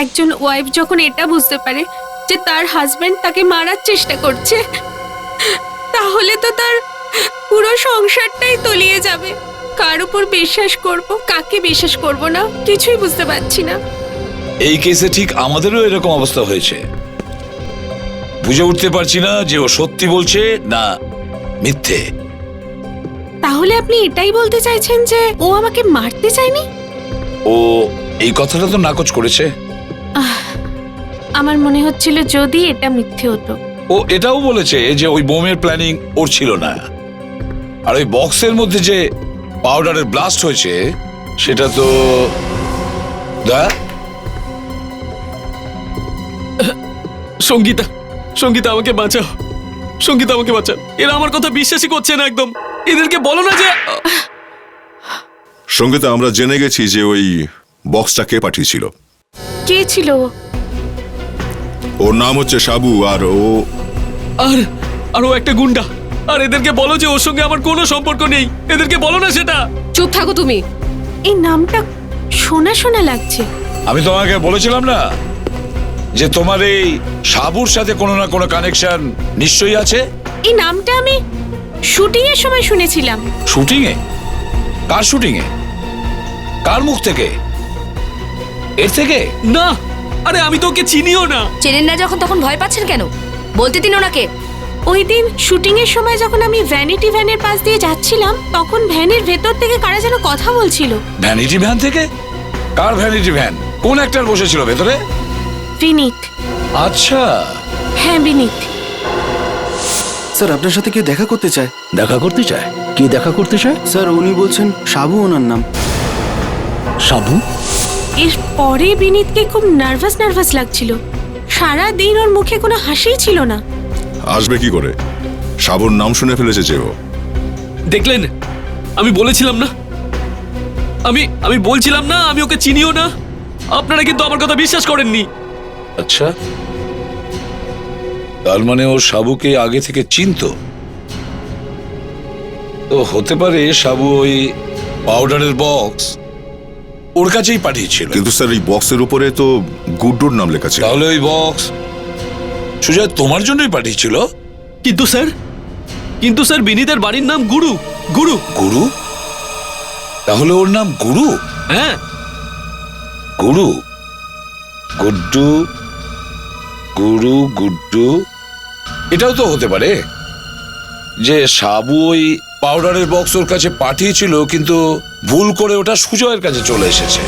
একজন ওয়াইফ যখন এটা বুঝতে পারে যে তার হাজবেন্ড তাকে মারার চেষ্টা করছে, তাহলে তো তার পুরো সংসারটাই তলিয়ে যাবে। কার উপর বিশ্বাস করব, কাকে বিশ্বাস করব না, কিছুই বুঝতে পারছি না। এই কেসে ঠিক আমাদেরও এরকম অবস্থা হয়েছে। বুঝে উঠতে পারছি না যে ও সত্যি বলছে না মিথ্যে। তাহলে আপনি এটাই বলতে চাইছেন যে ও আমাকে মারতে চায়নি? ও এই কথাটা তো নাকচ করেছে। আমার মনে হচ্ছিল যদি এটা মিথ্যে হতো। ও এটাও বলেছে যে ওই বোমের প্ল্যানিং ওর ছিল না। আর ওই বক্সের মধ্যে যে পাউডারের ব্লাস্ট হয়েছে সেটা তো সঙ্গীতা, সঙ্গীতা আমাকে বাঁচাও, সঙ্গীতা আমাকে বাঁচাও। এরা আমার কথা বিশ্বাসই করছে না একদম। এদেরকে বলো না যে। সঙ্গীতা, আমরা জেনে গেছি যে ওই বক্সটা কে পাঠিয়েছিল। কে ছিল? ওর নাম হচ্ছে সাবু। আর ও একটা গুন্ডা। আর এদেরকে বলো যে ওর সঙ্গে আমার কোনো সম্পর্ক নেই। এদেরকে বলো না সেটা। চুপ থাকো তুমি। এই নামটা শোনা শোনা লাগছে। আমি তোমাকে বলেছিলাম না যে তোমার এই সাবুর সাথে কোনো না কোনো কানেকশন নিশ্চয়ই আছে। এই নামটা আমি শুটিং এর সময় শুনেছিলাম। শুটিং এ? কার শুটিং এ? কার মুখ থেকে? এর থেকে? না, আরে আমি তো ওকে চিনিও না। চেনেন না যখন তখন ভয় পাচ্ছেন কেন? বলতে দিন ওনাকে। ওই দিন শুটিং এর সময় যখন আমি ভ্যানিটি ভ্যানের পাশ দিয়ে যাচ্ছিলাম, তখন ভ্যানের ভেতর থেকে কারা যেন কথা বলছিল। ভ্যানিটি ভ্যান থেকে? কার ভ্যানিটি ভ্যান? কোন অ্যাক্টর বসেছিল ভেতরে? বিনীত। আচ্ছা হ্যাঁ বিনীত। স্যার আপনার সাথে কেউ দেখা করতে চায়। দেখা করতে চায়? কে দেখা করতে চায়? স্যার উনি বলছেন সাবু ওনার নাম। সাবু? এর পরে বিনীতকে খুব নার্ভাস নার্ভাস লাগছিল। সারা দিন ওর মুখে কোনো হাসিই ছিল না। আসবে কি করে? সাবুর নাম শুনে ফেলেছে যে ও। দেখলেন, আমি বলেছিলাম না, আমি বলছিলাম না আমি ওকে চিনিও না। আপনারা কিন্তু আমার কথা বিশ্বাস করেননি। আচ্ছা, তার মানে ও সাবুকে আগে থেকে চিনতো। তো হতে পারে সাবু ওই পাউডারের বক্স ওর কাছেই পাঠিয়েছিল। কিন্তু স্যার এই বক্সের উপরে তো গুড্ডুর নাম লেখা ছিল। তাহলে ওই বক্স সুজয় তোমার জন্যই পাঠিয়েছিল? কিন্তু স্যার কিন্তু স্যার বিনীতের বাড়ির নাম গুরু। গুরু গুরু? তাহলে ওর নাম গুরু? হ্যাঁ। গুরু, গুড্ডু, গুরু, গুড্ডু। এটাও তো হতে পারে যে সাবু ওই পাউডারের বক্স ওর কাছে পাঠিয়েছিল, কিন্তু ভুল করে ওটা সুজয়ের কাছে চলে এসেছে।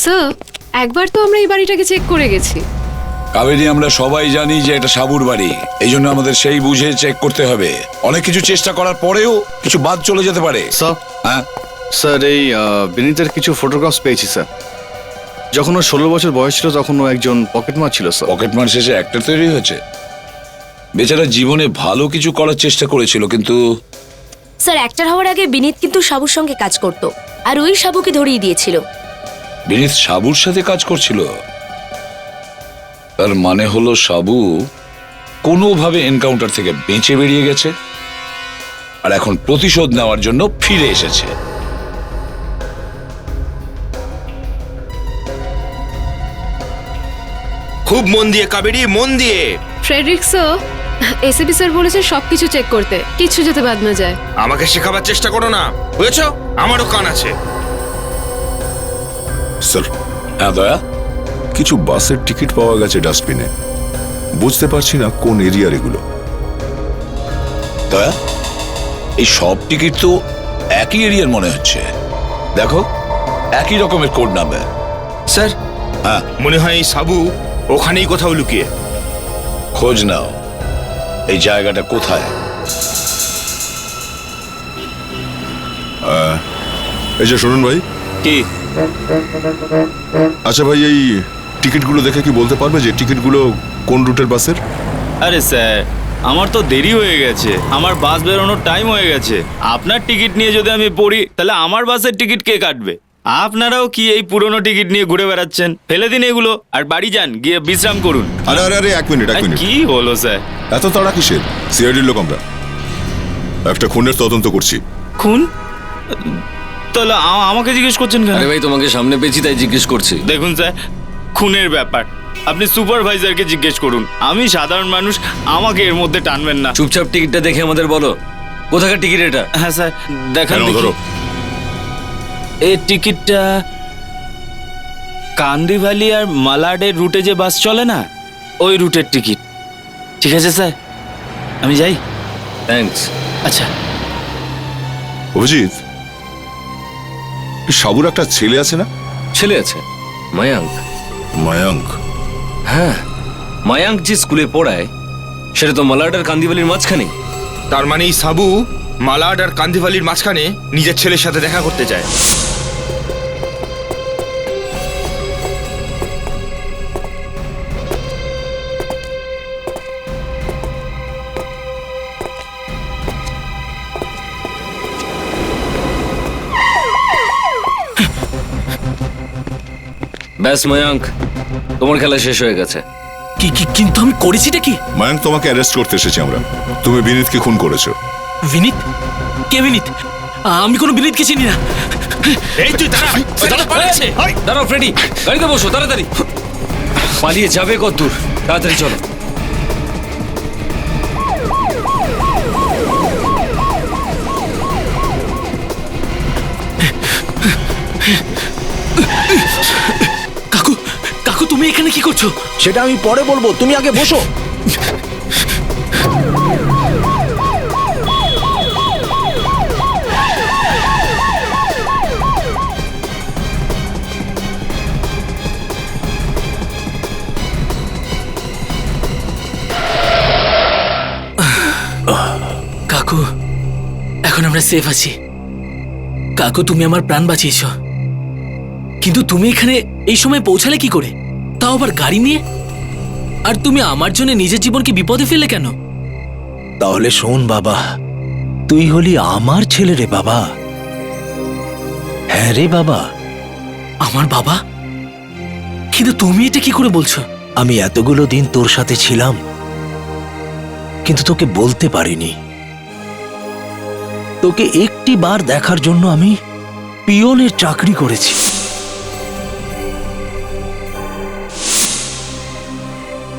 স্যার, একবার তো আমরা এই বাড়িটাকে চেক করে গেছি। কাবেরী, আমরা সবাই জানি যে এটা সাবুর বাড়ি, এই জন্য আমাদের সেই বুঝে চেক করতে হবে। অনেক কিছু চেষ্টা করার পরেও কিছু বাদ চলে যেতে পারে। স্যার, হ্যাঁ স্যার, এই বিনীতের কিছু ফটোগ্রাফস পেয়েছি স্যার। যখন ওর 16 বছর বয়স ছিল তখন ও একজন পকেটমার ছিল স্যার। পকেটমার শেষে অ্যাক্টর তৈরি হয়েছে। বেচারা জীবনে ভালো কিছু করার চেষ্টা করেছিল, কিন্তু স্যার, অ্যাক্টর হওয়ার আগে বিনীত কিন্তু সাবুর সঙ্গে কাজ করত, আর ওই সাবুকে ধরিয়ে দিয়েছিল। বিনীত সাবুর সাথে কাজ করছিল? তার মানে হলো সাবু কোনোভাবে এনকাউন্টার থেকে বেঁচে বেরিয়ে গেছে আর এখন প্রতিশোধ নেওয়ার জন্য ফিরে এসেছে। খুব মন দিয়ে কাবেরী, মন দিয়ে। ফ্রেডরিক স্যার, এসিপি স্যার বলেছে সবকিছু চেক করতে, কিছু যাতে বাদ না যায়। আমাকে শেখাবার চেষ্টা করো না, বুঝেছো? আমারও কান আছে। স্যার, হ্যাঁ দয়া। কিছু বাসের টিকিট পাওয়া গেছে ডাস্টবিনে। বুঝতে পারছি না কোন এরিয়ার এগুলো। দয়া, এই সব টিকিট তো একই এরিয়ার মনে হচ্ছে। দেখো, একই রকমের কোড নাম্বার। স্যার, হ্যাঁ, মনে হয় এই সাবু ওখানেই কোথাও লুকিয়ে। খোঁজ নাও এই জায়গাটা কোথায়। এই যে শুনুন ভাই। কি? আচ্ছা ভাই, এই টিকিটগুলো দেখে কি বলতে পারবে যে টিকিটগুলো কোন রুটের বাসের? আরে স্যার, আমার তো দেরি হয়ে গেছে, আমার বাস বেরোনোর টাইম হয়ে গেছে। আপনার টিকিট নিয়ে যদি আমি পড়ি তাহলে আমার বাসের টিকিট কে কাটবে? আপনারাও কি এই পুরনো টিকিট নিয়ে ঘুরে বেড়াচ্ছেন? ফেলে দিন এগুলো আর বাড়ি যান, গিয়ে বিশ্রাম করুন। আরে আরে আরে, এক মিনিট। কি হলো স্যার? এত তাড়া কিসের? সিআইডির লোক আমরা, একটা খুনের তদন্ত করছি। খুন? তাহলে আমাকে জিজ্ঞেস করছেন কেন? আরে ভাই, তোমাকে সামনে পেয়েছি তাই জিজ্ঞেস করছি। দেখুন স্যার, খুনের ব্যাপার আপনি সুপারভাইজারকে জিজ্ঞেস করুন, আমি সাধারণ মানুষ, আমাকে এর মধ্যে টানবেন না। চুপচাপ টিকিটটা দেখে আমাদের বলো কোথাকার টিকিট এটা। হ্যাঁ স্যার, দেখান দেখি। এই টিকিটটা কান্দিভালি আর মালাডের রুটে যে বাস চলে না, ওই রুটের টিকিট। ঠিক আছে স্যার, আমি যাই। থ্যাঙ্কস। আচ্ছা। অভিজিৎ, সাবুর একটা ছেলে আছে না? ছেলে আছে, মায়াঙ্ক। মায়াঙ্ক? হ্যাঁ, মায়াঙ্ক যে স্কুলে পড়ায় সেটা তো মালাড আর কান্দিভালির মাঝখানে। তার মানে এই সাবু মালাড আর কান্দিভালির মাঝখানে নিজের ছেলের সাথে দেখা করতে যায়। ব্যাস মায়াঙ্ক, তোমার খেলা শেষ হয়ে গেছে। কিন্তু আমি করেছিটা কি? মায়াঙ্ক, তোমাকে অ্যারেস্ট করতে এসেছি আমরা। তুমি বিনীতকে খুন করেছো। বিনীত? কে বিনীত? আমি কোনো বিনীতকে চিনি না। এই তুই দাঁড়া, দাঁড়াও ফ্রেডি, গাড়িতে বসো তাড়াতাড়ি। পালিয়ে যাবে কত দূর? তাড়াতাড়ি চলো। কাকু, কাকু তুমি এখানে কি করছো? সেটা আমি পরে বলবো, তুমি আগে বসো। কাকু, এখন আমরা সেফ আছি। কাকু, তুমি আমার প্রাণ বাঁচিয়েছো, কিন্তু তুমি এখানে এই সময় পৌঁছালে কি করে, তাও আবার গাড়ি নিয়ে? আর তুমি আমার জন্য নিজের জীবনকে বিপদে ফেললে কেন? তাহলে শোন বাবা, তুই হলি আমার ছেলে রে বাবা। হ্যাঁ রে বাবা। আমার বাবা? কিন্তু তুমি এটা কি করে বলছো? আমি এতগুলো দিন তোর সাথে ছিলাম, কিন্তু তোকে বলতে পারিনি। তোকে একটি বার দেখার জন্য আমি পিয়নের চাকরি করেছি।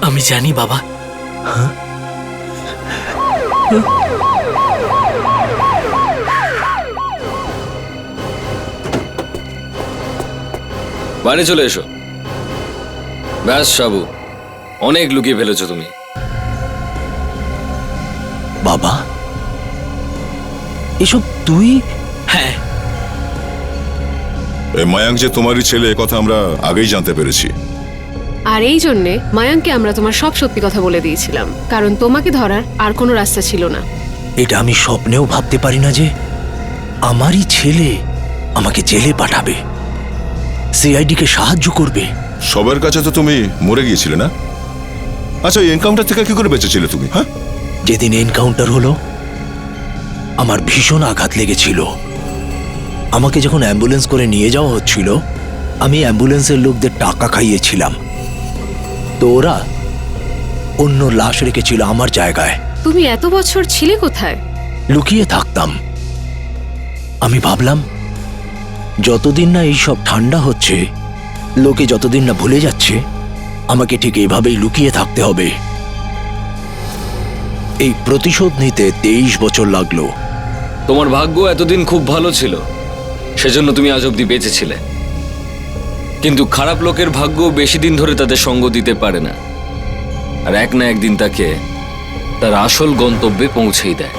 আমি জানি বাবা। বাইরে চলে এসো। ব্যাস সাবু, অনেক লুকিয়ে ফেলেছো তুমি। বাবা, এসব তুই? হ্যাঁ, এই মায়াঙ্ক যে তোমারই ছেলে এ কথা আমরা আগেই জানতে পেরেছি। আর এই জন্যে মায়াঙ্ককে আমরা তোমার সব সত্যি কথা বলে দিয়েছিলাম, কারণ তোমাকে ধরার আর কোনো রাস্তা ছিল না। এটা আমি স্বপ্নেও ভাবতে পারি না যে আমারই ছেলে আমাকে জেলে পাঠাবে, সিআইডিকে সাহায্য করবে। সবার কাছে তো তুমি মরে গিয়েছিলে না? আচ্ছা, এই এনকাউন্টার থেকে কি করে বেঁচেছিলে তুমি? হ্যাঁ, যেদিন এনকাউন্টার হলো আমার ভীষণ আঘাত লেগেছিল। আমাকে যখন অ্যাম্বুলেন্স করে নিয়ে যাওয়া হচ্ছিল, আমি অ্যাম্বুলেন্সের লোকদের টাকা খাইয়েছিলাম, তো ওরা অন্য লাশ রেখেছিল আমার জায়গায়। তুমি এত বছর ছিলে কোথায়? লুকিয়ে থাকতাম। আমি ভাবলাম যতদিন না এইসব ঠান্ডা হচ্ছে, লোকে যতদিন না ভুলে যাচ্ছে, আমাকে ঠিক এইভাবেই লুকিয়ে থাকতে হবে। এই প্রতিশোধ নিতে 23 বছর লাগলো। তোমার ভাগ্য এতদিন খুব ভালো ছিল, সেজন্য তুমি আজ অব্দি বেঁচেছিলে। কিন্তু খারাপ লোকের ভাগ্য বেশি দিন ধরে তাদের সঙ্গ দিতে পারে না, আর এক না একদিন তাকে তার আসল গন্তব্যে পৌঁছেই দেয়।